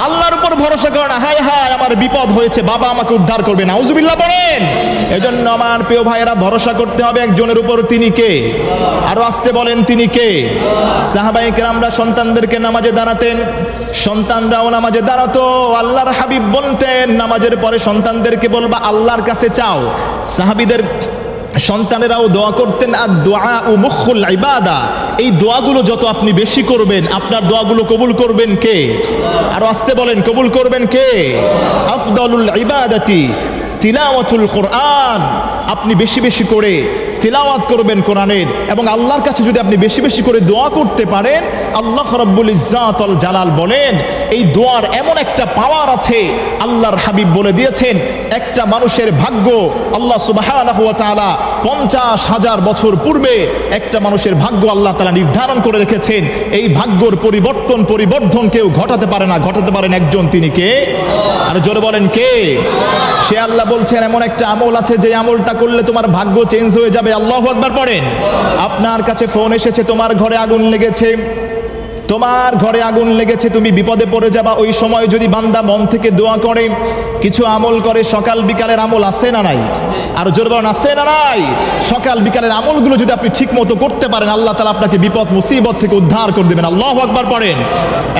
আল্লাহর উপর ভরসা করে না, হায় হায় আমার বিপদ হয়েছে, বাবা আমাকে উদ্ধার করবে, নাউজুবিল্লাহ পড়েন। এজন্য আমার প্রিয় ভাইয়েরা, ভরসা করতে হবে একজনের উপর, তিনি কে? আরো আসতে বলেন, তিনি কে? সাহাবায়ে কেরামরা সন্তানদেরকে নামাজে দাঁড়াতেন, সন্তানরাও নামাজে দাঁড়াতো। আল্লাহর হাবিব বলতেন, নামাজের পরে সন্তানদেরকে বলবা আল্লাহর কাছে চাও। সাহাবীদের সন্তানেরাও দোয়া করতেন, আর দোয়া ও মুখুল ইবাদা, এই দোয়াগুলো যত আপনি বেশি করবেন, আপনার দোয়াগুলো কবুল করবেন কে? আর আসতে বলেন, কবুল করবেন কে? আফদালুল ইবাদাতি তিলাওয়াতুল কোরআন। আপনি বেশি বেশি করে তিলাওয়াত করবেন কোরআনের, এবং আল্লাহর কাছে যদি আপনি বেশি বেশি করে দোয়া করতে পারেন, আল্লাহ রাব্বুল ইজ্জত ওয়াল জালাল বলেন, এই দোয়ার এমন একটা পাওয়ার আছে, আল্লাহর হাবিব বলে দিয়েছেন, একটা মানুষের ভাগ্য আল্লাহ সুবহানাহু ওয়া তাআলা 50,000 বছর পূর্বে একটা মানুষের ভাগ্য আল্লাহ তাআলা নির্ধারণ করে রেখেছেন। এই ভাগ্যর পরিবর্ধন কেউ ঘটাতে পারে না, ঘটাতে পারেন একজন, তিনি কে? আর জোরে বলেন কে? সে আল্লাহ বলছেন, এমন একটা আমল আছে যে আমলটা করলে তোমার ভাগ্য চেঞ্জ হয়ে যাবে। আল্লাহু আকবার পড়েন। আপনার কাছে ফোন এসেছে, তোমার ঘরে আগুন লেগেছে, তোমার ঘরে আগুন লেগেছে, তুমি বিপদে পড়ে যাবা। ওই সময় যদি বান্দা মন থেকে দোয়া করে, কিছু আমল করে, সকাল বিকালের আমল আছে না নাই? আর জোরে বলেন আছে না নাই? সকাল বিকালের আমলগুলো যদি আপনি ঠিক মতো করতে পারেন, আল্লাহ তাআলা আপনাকে বিপদ মুসিবত থেকে উদ্ধার করে দেবেন। আল্লাহু আকবার পড়েন।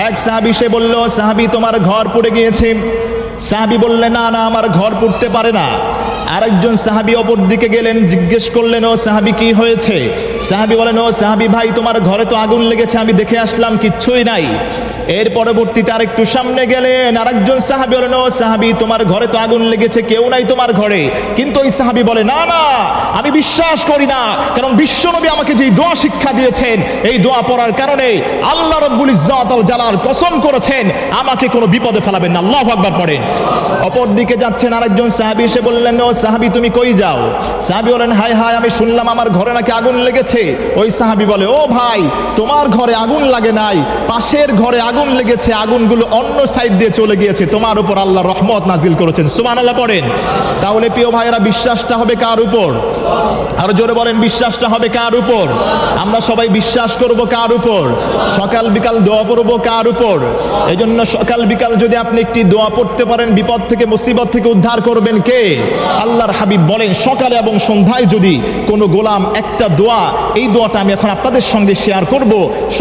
এক সাহাবী সে বলল, সাহাবী তোমার ঘর পুড়ে গিয়েছে। সাহাবী বললেন, না না, আমার ঘর পুড়তে পারে না। আরেকজন সাহাবী অপর দিকে গেলেন, জিজ্ঞেস করলেন, ও সাহাবী কি হয়েছে? সাহাবী বলেন, ও সাহাবী ভাই, তোমার ঘরে তো আগুন লেগেছে, আমি দেখে আসলাম কিচ্ছুই নাই। এর পরবর্তীতে আরেকটু সামনে গেলেন, আরেকজন সাহাবী বলেন, ও সাহাবী তোমার ঘরে তো আগুন লেগেছে, কেউ নাই তোমার ঘরে। কিন্তু ওই সাহাবী বলে, না না, আমি বিশ্বাস করি না, কারণ বিশ্বনবী আমাকে যে দোয়া শিক্ষা দিয়েছেন, এই দোয়া পড়ার কারণে আল্লাহ রাব্বুল ইজ্জত ওয়াল জালাল কসম করেছেন আমাকে কোনো বিপদে ফেলাবেন না। আল্লাহু আকবার পড়েন। অপর দিকে যাচ্ছেন আরেকজন সাহাবী, এসে বললেন, ও সাহাবী তুমি কই যাও? সাহাবী বলেন, হায় হায়, আমি শুনলাম আমার ঘরে নাকি আগুন লেগেছে। ওই সাহাবী বলে, ও ভাই, তোমার ঘরে আগুন লাগে নাই, পাশের ঘরে আগুন লেগেছে, আগুনগুলো অন্য সাইড দিয়ে চলে গিয়েছে, তোমার উপর আল্লাহ রহমত নাজিল করেছেন। সুবহানাল্লাহ পড়েন। তাহলে প্রিয় ভাইয়েরা, বিশ্বাসটা হবে কার উপর? আর জোরে বলেন, বিশ্বাসটা হবে কার উপর? আমরা সবাই বিশ্বাস করব কার উপর? সকাল বিকাল দোয়া পড়ব কার উপর? এই জন্য সকাল বিকাল যদি আপনি একটি দোয়া পড়তে পারেন, বিপদ থেকে মুসিবত থেকে উদ্ধার করবেন কে? আল্লাহর হাবিব বলেন, সকালে এবং সন্ধ্যায় যদি কোনো গোলাম একটা দোয়া, এই দোয়াটা আমি এখন আপনাদের সঙ্গে শেয়ার করব,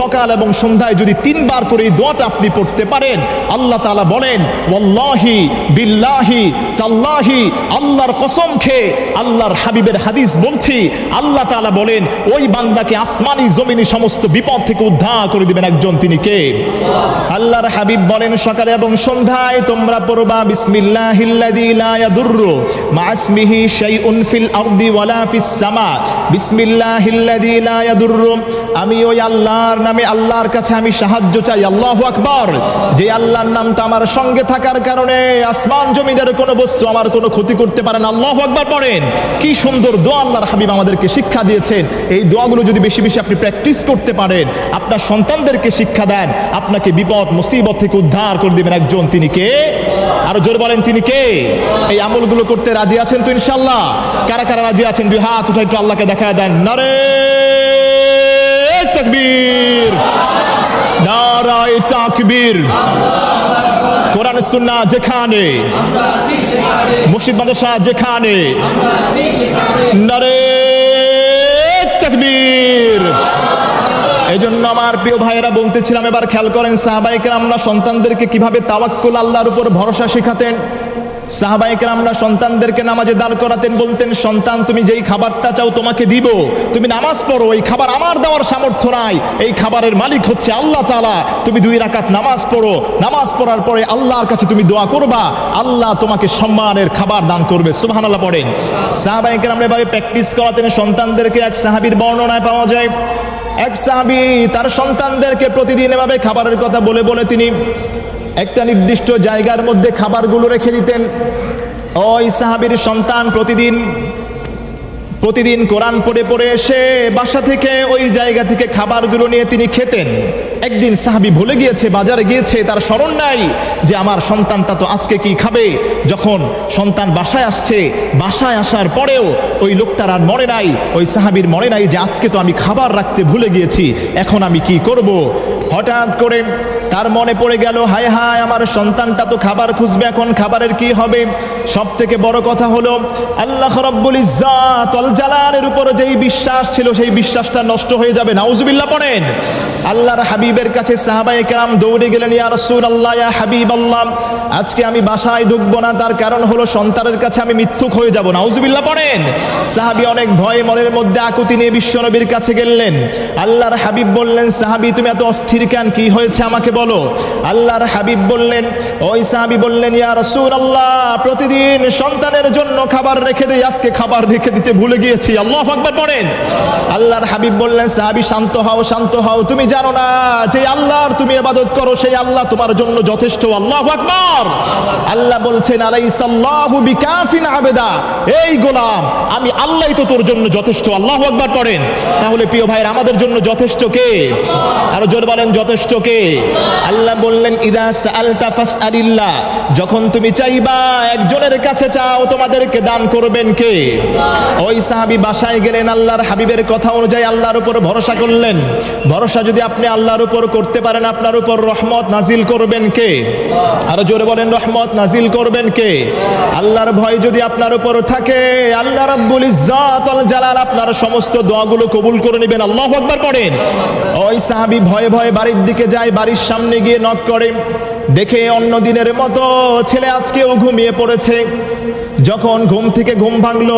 সকাল এবং সন্ধ্যায় যদি 3 বার করে এই দোয়াটা আপনি পড়তে পারেন, আল্লাহ তাআলা বলেন, ওয়াল্লাহি বিল্লাহি তাল্লাহি, আল্লাহর কসম খেয়ে আল্লাহর হাবিবের হাদিস বলছি, আল্লাহ তাআলা বলেন ওই বান্দাকে আসমানি জমিনি সমস্ত বিপদ থেকে উদ্ধার করে দিবেন একজন, তিনি কে? আল্লাহর হাবিব বলেন, সকালে এবং সন্ধ্যায় তোমরা পড়বে করবা বিসমিল্লাহিল্লাযী লা ইয়াদুররু মা ইসমিহি শাইউন ফিল আরদি ওয়ালা ফিস সামা। বিসমিল্লাহিল্লাযী লা ইয়াদুররু, আমি ওই আল্লাহর নামে আল্লাহর কাছে আমি সাহায্য চাই। আল্লাহু আকবার। যে আল্লাহর নামটা আমার সঙ্গে থাকার কারণে আসমান জমিনের কোনো বস্তু আমার কোনো ক্ষতি করতে পারে না। আল্লাহু আকবার পড়েন। কি সুন্দর দোয়া আল্লাহর হাবিব আমাদেরকে শিক্ষা দিয়েছেন। এই দোয়াগুলো যদি বেশি বেশি আপনি প্র্যাকটিস করতে পারেন, আপনার সন্তানদেরকে শিক্ষা দেন, আপনাকে বিপদ মুসিবত থেকে উদ্ধার করে দিবেন একজন, তিনি কে? আরো জোরে বলেন, তিনি কে? এই আমলগুলো করতে রাজি আছেন তো ইনশাআল্লাহ? কারা কারা রাজি আছেন দুই হাত উঠাই একটু আল্লাহকে দেখায় দেন। নারে তাকবীর, নারায়ে তাকবীর। কোরআন সুন্নাহ যেখানে, মসজিদ মাদ্রাসা যেখানে, নারে তাকবীর। এজন্য আমার প্রিয় ভাইয়েরা বলতেছিলাম, এবার খেয়াল করেন সাহাবায়ে কেরামরা সন্তানদেরকে কিভাবে তাওয়াক্কুল, আল্লাহর উপর ভরসা শেখাতেন। সাহাবায়ে কেরামরা সন্তানদেরকে নামাজে দাঁড় করাতেন, বলতেন সন্তান তুমি যেই খাবারটা চাও তোমাকে দিব, তুমি নামাজ পড়ো, এই খাবার আমার দেওয়ার সামর্থ্য নাই, এই খাবারের মালিক হচ্ছে আল্লাহ তাআলা। তুমি 2 রাকাত নামাজ পড়ো, নামাজ পড়ার পরে আল্লাহর কাছে তুমি দোয়া করবা, আল্লাহ তোমাকে সম্মানের খাবার দান করবে। সুবহানাল্লাহ পড়েন। সাহাবায়ে কেরামরা এভাবে প্র্যাকটিস করাতেন সন্তানদেরকে। এক সাহাবীর বর্ণনায় পাওয়া যায়, এক সাহাবী তার সন্তানদেরকে প্রতিদিন এভাবে খাবারের কথা বলে বলে তিনি একটা নির্দিষ্ট জায়গার মধ্যে খাবারগুলো রেখে দিতেন। ওই সাহাবীর সন্তান প্রতিদিন কোরআন পড়ে পড়ে এসে বাসা থেকে ওই জায়গা থেকে খাবারগুলো নিয়ে তিনি খেতেন। একদিন সাহাবী ভুলে গিয়েছে, বাজারে গিয়েছে, তার স্মরণ নাই যে আমার সন্তানটা তো আজকে কি খাবে। যখন সন্তান বাসায় আসছে, বাসায় আসার পরেও ওই লোকটার আর মনে নাই, ওই সাহাবীর মনে নাই যে আজকে তো আমি খাবার রাখতে ভুলে গিয়েছি, এখন আমি কি করব। হঠাৎ করে তার মনে পড়ে গেল, হায় হায় আমার সন্তানটা তো খাবার খুঁজবে, এখন খাবারের কি হবে। সব থেকে বড় কথা হলো আল্লাহ রাব্বুল ইজ্জাত ওয়াল জালালের উপর যেই বিশ্বাস ছিল সেই বিশ্বাসটা নষ্ট হয়ে যাবে। নাউজুবিল্লাহ পড়েন। আল্লাহর হাবিবের কাছে সাহাবায়ে কেরাম দৌড়ে গেলেন, ইয়া রাসূলুল্লাহ, ইয়া হাবিবাল্লাহ, আজকে আমি বাসায় ঢুকবো না, তার কারণ হলো সন্তানের কাছে আমি মিথ্যুক হয়ে যাব। নাউজুবিল্লাহ পড়েন। সাহাবী অনেক ভয়ে মনের মধ্যে আকুতি নিয়ে বিশ্বনবীর কাছে গেলেন। আল্লাহর হাবিব বললেন, সাহাবী তুমি এত অস্থির কেন, কি হয়েছে আমাকে বলো। আল্লাহর হাবিব বললেন, ওই সাহাবী বললেন, ইয়া রাসূলুল্লাহ, প্রতিদিন সন্তানের জন্য খাবার রেখে দেই, আজকে খাবার রেখে দিতে ভুলে গিয়েছি। আল্লাহু আকবার পড়েন। আল্লাহর হাবিব বললেন, সাহাবী শান্ত হও, শান্ত হও, তুমি জানো না যে আল্লাহর তুমি ইবাদত করো সেই আল্লাহ তোমার জন্য যথেষ্ট। আল্লাহু আকবার। আল্লাহ বলছেন, আলাইসাল্লাহু বিকাফিন আবেদা, এই গোলাম আমি আল্লাহই তো তোর জন্য যথেষ্ট। আল্লাহু আকবার পড়েন। তাহলে প্রিয় ভাইরা আমাদের জন্য যথেষ্ট কে? আরো জোরে বলেন, যথেষ্ট কে? আল্লাহ বললেন, ইদা সাআলতা ফাসআলিল্লাহ, যখন তুমি চাইবা একজনের কাছে চাও, তোমাদেরকে দান করবেন কে? ওই সাহাবী বাসায় গেলেন, আল্লাহর হাবিবের কথা অনুযায়ী আল্লাহর উপর ভরসা করলেন। ভরসা যদি আপনি আল্লাহর উপর করতে পারেন, আপনার উপর রহমত নাজিল করবেন কে? আরো জোরে বলেন, রহমত নাজিল করবেন কে? আল্লাহর ভয় যদি আপনার উপর থাকে, আল্লাহ রাব্বুল ইজ্জাত ওয়াল জালাল আপনার সমস্ত দোয়াগুলো কবুল করে নেবেন। আল্লাহু আকবার পড়েন। ওই সাহাবী ভয়ে ভয়ে বাড়ির দিকে যায়, বাড়ির সামনে গিয়ে নক করে, দেখে অন্য দিনের মতো ছেলে আজকেও ঘুমিয়ে পড়েছে। যখন ঘুম থেকে ঘুম ভাঙলো,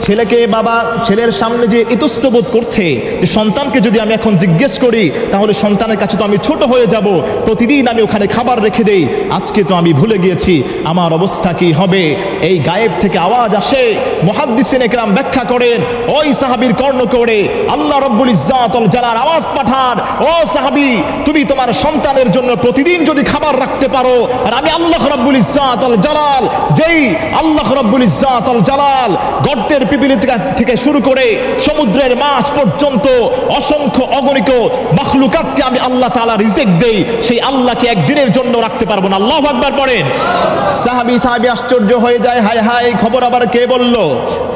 ছেলেকে বাবা ছেলের সামনে যে ইতস্তবোধ করছে যে সন্তানকে যদি আমি এখন জিজ্ঞেস করি তাহলে সন্তানের কাছে তো আমি ছোট হয়ে যাব, প্রতিদিন আমি ওখানে খাবার রেখে দেই, আজকে তো আমি ভুলে গিয়েছি, আমার অবস্থা কি হবে। এই গায়েব থেকে আওয়াজ আসে, মুহাদ্দিসিনে কেরাম ব্যাখ্যা করেন, ওই সাহাবীর কর্ণ করে আল্লাহ রাব্বুল ইজ্জাত ওয়াল জালাল আওয়াজ পাঠান, ও সাহাবী তুমি তোমার সন্তানের জন্য প্রতিদিন যদি খাবার রাখতে পারো, আর আমি আল্লাহ রাব্বুল ইজ্জাত ওয়াল জালাল, যেই আল্লাহ রাব্বুল ইজ্জাত ওয়াল জালাল গর্তের পিপিলি থেকে শুরু করে সমুদ্রের মাছ পর্যন্ত অসংখ্য অগণিত মাখলুকাতকে আমি আল্লাহ তাআলা রিজিক দেই, সেই আল্লাহকে একদিনের জন্য রাখতে পারবো না। আল্লাহু আকবার পড়েন। সাহাবী আশ্চর্য হয়ে যায়, হায় হায় খবর আবার কে বলল।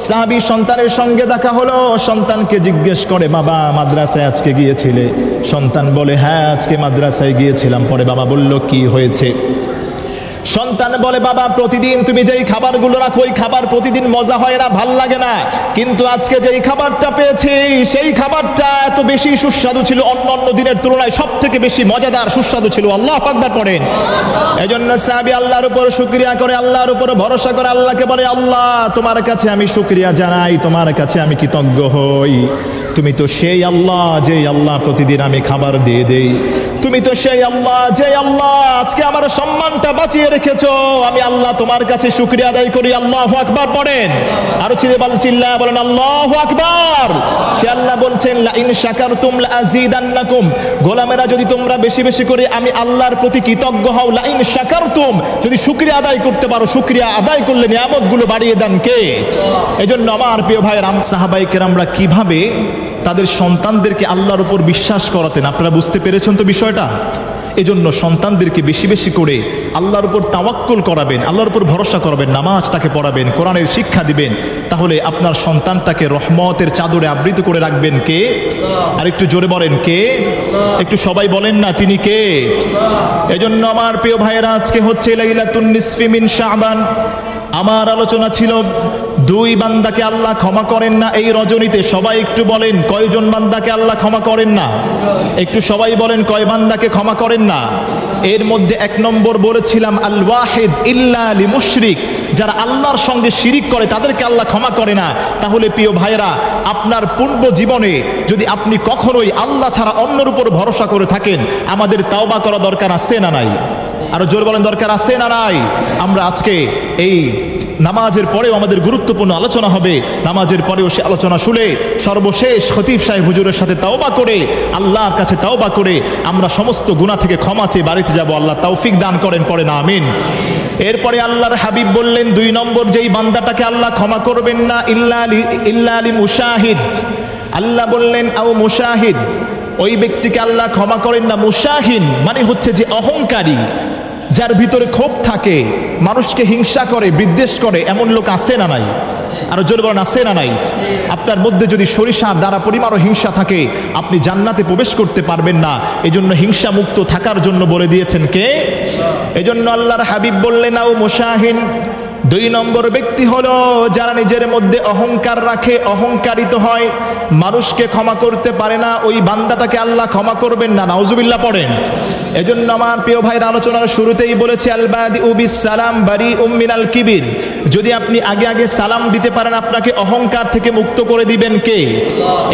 সাহাবী সন্তানের সঙ্গে দেখা হলো, সন্তানকে জিজ্ঞেস করে, বাবা মাদ্রাসায় আজকে গিয়েছিলে? সন্তান বলে, হ্যাঁ আজকে মাদ্রাসায় গিয়েছিলাম। পরে বাবা বলল, কি হয়েছে? সন্তান বলে, বাবা প্রতিদিন তুমি যেই খাবারগুলো রাখো ওই খাবার প্রতিদিন মজা হয় না, ভাল লাগে না, কিন্তু আজকে যেই খাবারটা পেয়েছি সেই খাবারটা এত বেশি সুস্বাদু ছিল, অন্য দিনের তুলনায় সব থেকে বেশি মজাদার সুস্বাদু ছিল। আল্লাহু আকবার পড়েন। এজন্য সাহাবী আল্লাহর উপর শুকরিয়া করে, আল্লাহর উপর ভরসা করে, আল্লাহকে বলে, আল্লাহ তোমার কাছে আমি শুকরিয়া জানাই, তোমার কাছে আমি কৃতজ্ঞ হই, তুমি তো সেই আল্লাহ যে আল্লাহ প্রতিদিন আমি খাবার দিয়ে দেই। তুমি তো সেই আল্লাহ যে আল্লাহ আজকে আমার সম্মানটা বাঁচিয়ে রেখেছো। আমি আল্লাহ তোমার কাছে শুকরিয়া আদায় করি। আল্লাহু আকবার পড়েন, আরো চিল্লায়া বলেন আল্লাহু আকবার। সে আল্লাহ বলছেন লা ইন শাকারতুম লা আযীদান্নাকুম, গোলামেরা যদি তোমরা বেশি বেশি করে আমি আল্লাহর প্রতি কৃতজ্ঞ হও, লা ইন শাকারতুম, যদি শুকরিয়া আদায় করতে পারো, শুকরিয়া আদায় করলে নিয়ামতগুলো বাড়িয়ে দেন কে? এজন্য আমার প্রিয় ভাইয়েরা, সাহাবায়ে কেরামরা কিভাবে তাদের সন্তানদেরকে আল্লাহর উপর বিশ্বাস করাতেন, আপনারা বুঝতে পেরেছেন তো বিষয়টা? এজন্য সন্তানদেরকে বেশি বেশি করে আল্লাহর উপর তাওয়াক্কুল করাবেন, আল্লাহর উপর ভরসা করাবেন, নামাজ তাকে পড়াবেন, কোরআনের শিক্ষা দিবেন। তাহলে আপনার সন্তানটাকে রহমতের চাদরে আবৃত করে রাখবেন কে? আর একটু জোরে বলেন কে? একটু সবাই বলেন না তিনি কে? এজন্য আমার প্রিয় ভাইয়েরা, আজকে হচ্ছে লাইলাতুন নিসফি মিন শাবান। আমার আলোচনা ছিল দুই বান্দাকে আল্লাহ ক্ষমা করেন না এই রজনীতে। সবাই একটু বলেন কয়জন বান্দাকে আল্লাহ ক্ষমা করেন না? একটু সবাই বলেন কয় বান্দাকে ক্ষমা করেন না? এর মধ্যে 1 নম্বর বলেছিলাম আল ওয়াহিদ ইল্লা লি মুশরিক, যারা আল্লাহর সঙ্গে শিরিক করে তাদেরকে আল্লাহ ক্ষমা করে না। তাহলে প্রিয় ভাইরা, আপনার পূর্ব জীবনে যদি আপনি কখনোই আল্লাহ ছাড়া অন্যের উপর ভরসা করে থাকেন, আমাদের তাওবা করা দরকার আছে না নাই? আরো জোর বলেন দরকার আছে না নাই? আমরা আজকে এই নামাজের পরেও আমাদের গুরুত্বপূর্ণ আলোচনা হবে। নামাজের পরেও সে আলোচনা শুনে সর্বশেষ খতিব সাহেব হুজুরের সাথে তাওবা করে, আল্লাহর কাছে তাওবা করে আমরা সমস্ত গুনাহ থেকে ক্ষমা চেয়ে বাড়িতে যাব। আল্লাহ তৌফিক দান করেন, পড়েন আমিন। এরপরে আল্লাহর হাবিব বললেন 2 নম্বর যেই বান্দাটাকে আল্লাহ ক্ষমা করবেন না, ইল্লা লি মুশাহিদ। আল্লাহ বললেন আও মুশাহিদ, ওই ব্যক্তিকে আল্লাহ ক্ষমা করেন না। মুশাহিন মানে হচ্ছে যে অহংকারী, যার ভিতরে ক্ষোভ থাকে, মানুষকে হিংসা করে, বিদ্বেষ করে, এমন লোক আছে না নাই? আরো জোরে বলেন আছে না নাই? আপনার মধ্যে যদি সরিষার দ্বারা পরিমাণও হিংসা থাকে, আপনি জান্নাতে প্রবেশ করতে পারবেন না। এজন্য হিংসা মুক্ত থাকার জন্য বলে দিয়েছেন কে? এজন্য আল্লাহর হাবিব বললেন আও মুশাহিন। 2 নম্বর ব্যক্তি হলো যারা নিজের মধ্যে অহংকার রাখে, অহংকারিত হয়, মানুষকে ক্ষমা করতে পারে না, ওই বান্দাটাকে আল্লাহ ক্ষমা করবেন না। নাউজুবিল্লাহ পড়েন। এজন্য আমার প্রিয় ভাইরা, আলোচনার শুরুতেই বলেছি আল বাদিউ বিস সালাম বারিউম মিনাল কিবির। যদি আপনি আগে আগে সালাম দিতে পারেন, আপনাকে অহংকার থেকে মুক্ত করে দিবেন কে?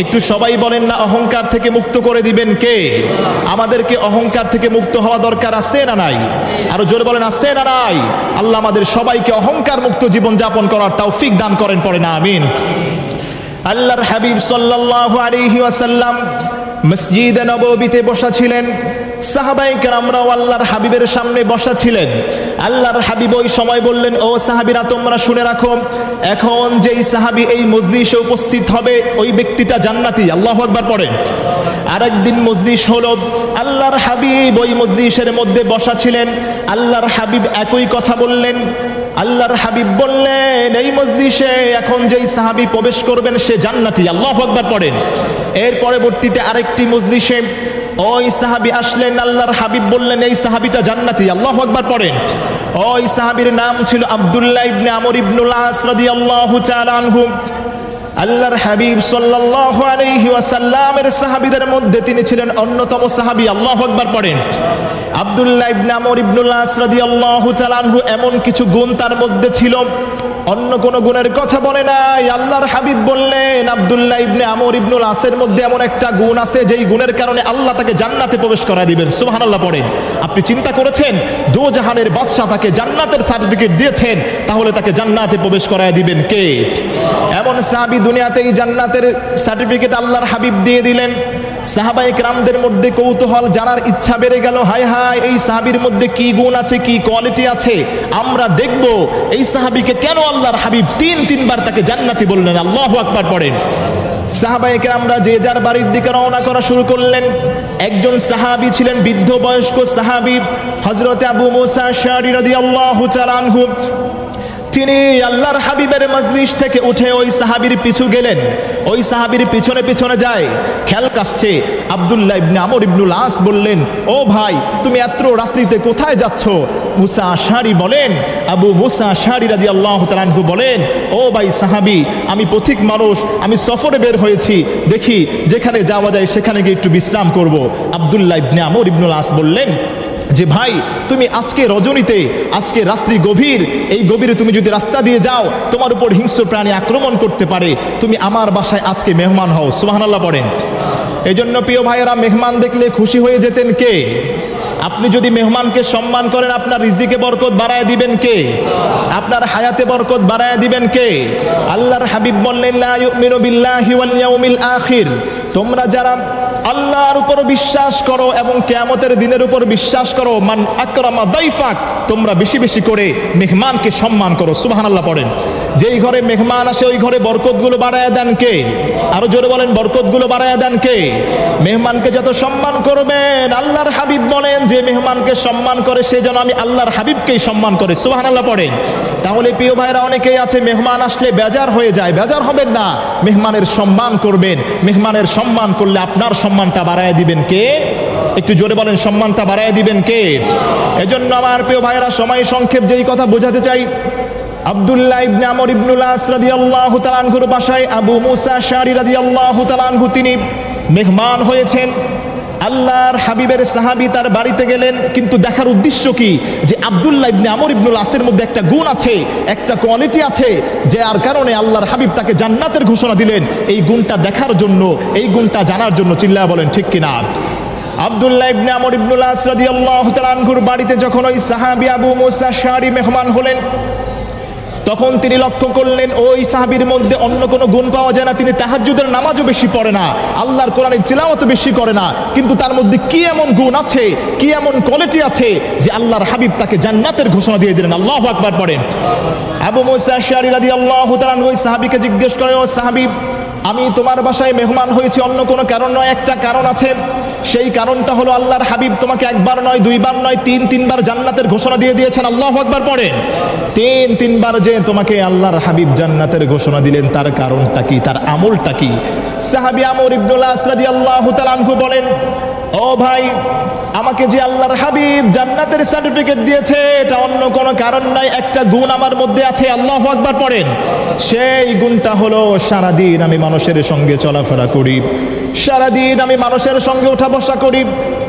একটু সবাই বলেন না অহংকার থেকে মুক্ত করে দিবেন কে? আমাদেরকে অহংকার থেকে মুক্ত হওয়া দরকার আছে না নাই? আরো জোরে বলেন আছে না নাই? আল্লাহ আমাদের সবাইকে অহংকার মুক্ত জীবন যাপন করার তৌফিক দান করেন, পড়েন আমিন। আল্লাহর হাবিব সাল্লাল্লাহু আলাইহি ওয়াসাল্লাম মসজিদে নববীতে বসা ছিলেন। সাহাবায়ে কেরামরাও আল্লাহর হাবিবের সামনে বসা ছিলেন। আল্লাহর হাবিব ওই সময় বললেন, ও সাহাবীরা তোমরা শুনে রাখো, এখন যেই সাহাবী এই মজলিসে উপস্থিত হবে ওই ব্যক্তিটা জান্নাতি। আল্লাহু আকবার পড়েন। আরেকদিন মজলিস হলো, আল্লাহর হাবিব ওই মজলিসের মধ্যে বসা ছিলেন। আল্লাহর হাবিব একই কথা বললেন। আল্লাহর হাবিব বললেন এই মজলিসে এখন যেই সাহাবী প্রবেশ করবেন সে জান্নাতি। আল্লাহু আকবার পড়েন। এর পরবর্তীতে আরেকটি মজলিসে ওই সাহাবী আসলেন। আল্লাহর হাবিব বললেন এই সাহাবীটা জান্নাতি। আল্লাহু আকবার পড়েন। ওই সাহাবীর নাম ছিল আব্দুল্লাহ ইবনে আমর ইবনুল আস রাদিয়াল্লাহু তাআলা আনহু। আল্লাহর হাবিব সাল্লাল্লাহু আলাইহি ওয়াসাল্লামের সাহাবীদের মধ্যে তিনি ছিলেন অন্যতম সাহাবী। আল্লাহু আকবার পড়েন। আব্দুল্লাহ ইবনে আমর ইবনুল আস রাদিয়াল্লাহু তাআলা আনহু এমন কিছু গুণ তার মধ্যে ছিল, অন্য কোন গুণের কথা বলে নাই। আল্লাহর হাবিব বললেন আব্দুল্লাহ ইবনে আমর ইবনুল আসের মধ্যে এমন একটা গুণ আছে যেই গুণের কারণে আল্লাহ তাকে জান্নাতে প্রবেশ করায় দিবেন। সুবহানাল্লাহ পড়েন। আপনি চিন্তা করেছেন দো জাহানের বাদশা তাকে জান্নাতের সার্টিফিকেট দিয়েছেন, তাহলে তাকে জান্নাতে প্রবেশ করায় দিবেন কে? এমন সাহাবী দুনিয়াতেই জান্নাতের সার্টিফিকেট আল্লাহর হাবিব দিয়ে দিলেন। সাহাবায়ে কেরামদের মধ্যে কৌতূহল জানার ইচ্ছা বেড়ে গেল, হায় হায় এই সাহাবীর মধ্যে কি গুণ আছে, কি কোয়ালিটি আছে, আমরা দেখব এই সাহাবীকে কেন আল্লাহর হাবিব তিনবার তাকে জান্নাতি বললেন। আল্লাহু আকবার পড়েন। সাহাবায়ে কেরামরা যে যার বাড়ির দিকে রওনা করা শুরু করলেন। একজন সাহাবী ছিলেন বৃদ্ধ বয়স্ক সাহাবী হযরত আবু মুসা আশআরী রাদিয়াল্লাহু তাআলা আনহু। তিনি আল্লাহর হাবিবের মজলিস থেকে উঠে ওই সাহাবীর পিছু গেলেন। ওই সাহাবীর পিছনে পিছনে যায়, খেয়াল আসছে। আব্দুল্লাহ ইবনে আমর ইবনুল আস বললেন, ও ভাই তুমি এত রাত্রিতে কোথায় যাচ্ছ? মুসা আশআরী বলেন, আবু মুসা আশআরী রাদিয়াল্লাহু তাআলা আনহু বলেন, ও ভাই সাহাবী আমি পথিক মানুষ, আমি সফরে বের হয়েছি, দেখি যেখানে যাওয়া যায় সেখানে গিয়ে একটু বিশ্রাম করব। আব্দুল্লাহ ইবনে আমর ইবনুল আস বললেন, যে ভাই তুমি আজকে রজনীতে, আজকে রাত্রি গভীর, এই গভীরে তুমি যদি রাস্তা দিয়ে যাও তোমার উপর হিংস্র প্রাণী আক্রমণ করতে পারে, তুমি আমার বাসায় আজকে মেহমান হও। সুবহানাল্লাহ পড়েন। এই জন্য প্রিয় ভাইয়েরা, মেহমান দেখলে খুশি হয়ে যেতেন কে? আপনি যদি মেহমানকে সম্মান করেন, আপনার রিজিকে বরকত বাড়ায় দিবেন কে? আপনার হায়াতে বরকত বাড়ায় দিবেন কে? আল্লাহর হাবিব বললেন, লা ইউমিনু বিল্লাহি ওয়াল ইয়াউমিল আখির, তোমরা যারা আল্লাহর উপর বিশ্বাস করো এবং কিয়ামতের দিনের উপর বিশ্বাস করো, মান আকরামা দাইফাক, তোমরা বেশি বেশি করে মেহমানকে সম্মান করো। সুবহানাল্লাহ পড়েন। যেই ঘরে মেহমান আসে ওই ঘরে বরকতগুলো বাড়ায় দেন কে? আরো জোরে বলেন, বরকতগুলো বাড়ায় দেন কে? মেহমানকে যত সম্মান করবেন, আল্লাহর হাবিব বলেন যে মেহমানকে সম্মান করে সে যেন আমি আল্লাহর হাবিবকেই সম্মান করে। সুবহানাল্লাহ পড়েন। তাহলে প্রিয় ভাইরা, অনেকেই আছে মেহমান আসলে বেজার হয়ে যায়। বেজার হবেন না, মেহমানের সম্মান করবেন। মেহমানের সম্মান করলে আপনার সম্মানটা বাড়ায় দিবেন কে? একটু জোরে বলেন, সম্মানটা বাড়ায় দিবেন কে? এজন্য আমার প্রিয় ভাইরা, সময় সংক্ষেপ যেই কথা বোঝাতে চাই, আব্দুল্লাহ ইবনে আমর ইবনুল আস রাদিয়াল্লাহু তাআলা আনহুর বাসায় আবু মুসা আশআরী রাদিয়াল্লাহু তাআলা আনহু তিনি মেহমান হয়েছেন। আল্লাহর হাবিবের সাহাবী তার বাড়িতে গেলেন, কিন্তু দেখার উদ্দেশ্য কি? যে আব্দুল্লাহ ইবনে আমর ইবনুল আসের মধ্যে একটা গুণ আছে, একটা কোয়ালিটি আছে, যার কারণে আল্লাহর হাবিব তাকে জান্নাতের ঘোষণা দিলেন। এই গুণটা দেখার জন্য, এই গুণটা জানার জন্য, চিল্লায়া বলেন ঠিক কিনা? আব্দুল্লাহ ইবনে আমর ইবনুল আস রাদিয়াল্লাহু তাআলা আনহুর বাড়িতে যখন ওই সাহাবী আবু মুসা আশআরী মেহমান হলেন, তখন তিনি লক্ষ্য করলেন ওই সাহাবীর মধ্যে অন্য কোনো গুণ পাওয়া যায় না। তিনি তাহাজ্জুদের নামাজও বেশি পড়ে না, আল্লাহর কোরআনের তিলাওয়াতও বেশি করে না, কিন্তু তার মধ্যে কি এমন গুণ আছে, কি এমন কোয়ালিটি আছে যে আল্লাহর হাবিব তাকে জান্নাতের ঘোষণা দিয়ে দিলেন। আল্লাহু আকবার পড়েন। আবু মুসা আশআরী রাদিয়াল্লাহু তাআলা ওই সাহাবীকে জিজ্ঞেস করে, ও সাহাবী, আমি তোমার বাসায় মেহমান হয়েছি অন্য কোনো কারণ নয়, একটা কারণ আছে। সেই কারণটা হলো আল্লাহর হাবিব তোমাকে একবার নয়, দুইবার নয়, তিনবার জান্নাতের ঘোষণা দিয়ে দিয়েছেন। আল্লাহু আকবার পড়েন। তিনবার যে তোমাকে আল্লাহর হাবিব জান্নাতের ঘোষণা দিলেন, তার কারণটা কি, তার আমলটা কি? সাহাবী আমর ইবনুল আস রাদিয়াল্লাহু তাআলা আনহু বলেন, ও ভাই, আমাকে যে আল্লাহর হাবিব জান্নাতের সার্টিফিকেট দিয়েছে এটা অন্য কোনো কারণ নয়, একটা গুণ আমার মধ্যে আছে। আল্লাহু আকবার পড়েন। সেই গুণটা হলো সারাদিন আমি মানুষের সঙ্গে চলাফেরা করি, সারাদিন আমি মানুষের সঙ্গে ওঠা বসা করি।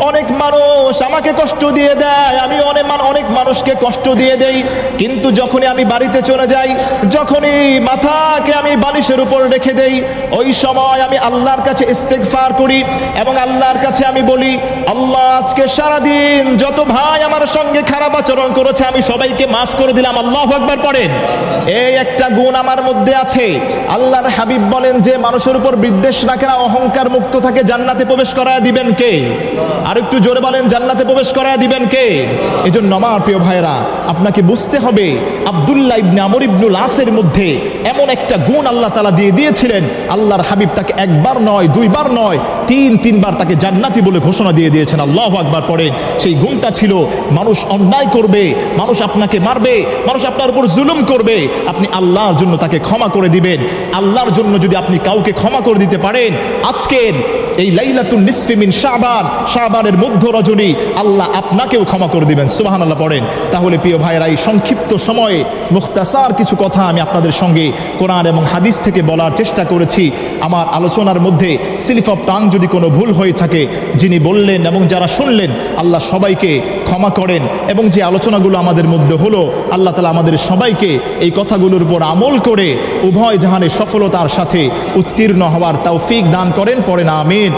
অনেক মানুষ আমাকে কষ্ট দিয়ে দেয়, আমি অনেক মানুষকে কষ্ট দিয়ে দেই, কিন্তু যখনই আমি বাড়িতে চলে যাই, যখনই মাথাকে আমি বালিশের উপর রেখে দেই, ওই সময় আমি আল্লাহর কাছে ইস্তেগফার করি এবং আল্লাহর কাছে আমি বলি, আল্লাহ আজকে সারাদিন যত ভাই আমার সঙ্গে খারাপ আচরণ করেছে আমি সবাইকে মাফ করে দিলাম। আল্লাহু আকবার পড়েন। এই একটা গুণ আমার মধ্যে আছে। আল্লাহর হাবিব বলেন যে মানুষের উপর বিদ্বেষ না করে অহংকার মুক্ত থাকে, জান্নাতে প্রবেশ করায় দিবেন কে? আর একটু জোরে বলেন, জান্নাতে প্রবেশ করায় দিবেন কে? এজন্য আমার প্রিয় ভাইরা, আপনাকে বুঝতে হবে আব্দুল্লাহ ইবনে আমর ইবনুল আসের মধ্যে এমন একটা গুণ আল্লাহ তাআলা দিয়ে দিয়েছিলেন, আল্লাহর হাবিব তাকে একবার নয়, দুইবার নয়, তিনবার তাকে জান্নাতি বলে ঘোষণা দিয়ে দিয়েছেন। আল্লাহু আকবার পড়েন। সেই গুণটা ছিল, মানুষ অন্যায় করবে, মানুষ আপনাকে মারবে, মানুষ আপনার উপর জুলুম করবে, আপনি আল্লাহর জন্য তাকে ক্ষমা করে দিবেন। আল্লাহর জন্য যদি আপনি কাউকে ক্ষমা করে দিতে পারেন, আজকের এই লাইলাতুন নিসফি মিন শাবান, শাবানের মধ্য রজনী, আল্লাহ আপনাকেও ক্ষমা করে দিবেন। সুবহানাল্লাহ পড়েন। তাহলে প্রিয় ভাইরা, এই সংক্ষিপ্ত সময়ে মুখতাসার কিছু কথা আমি আপনাদের সঙ্গে কোরআন এবং হাদিস থেকে বলার চেষ্টা করেছি। আমার আলোচনার মধ্যে স্লিপ অফ টাং যদি কোনো ভুল হয়ে থাকে, যিনি বললেন এবং যারা শুনলেন, আল্লাহ সবাইকে ক্ষমা করেন। এবং যে আলোচনাগুলো আমাদের মধ্যে হলো, আল্লাহ তাআলা আমাদের সবাইকে এই কথাগুলোর উপর আমল করে উভয় জাহানে সফলতার সাথে উত্তীর্ণ হওয়ার তৌফিক দান করেন। পড়েন আমিন।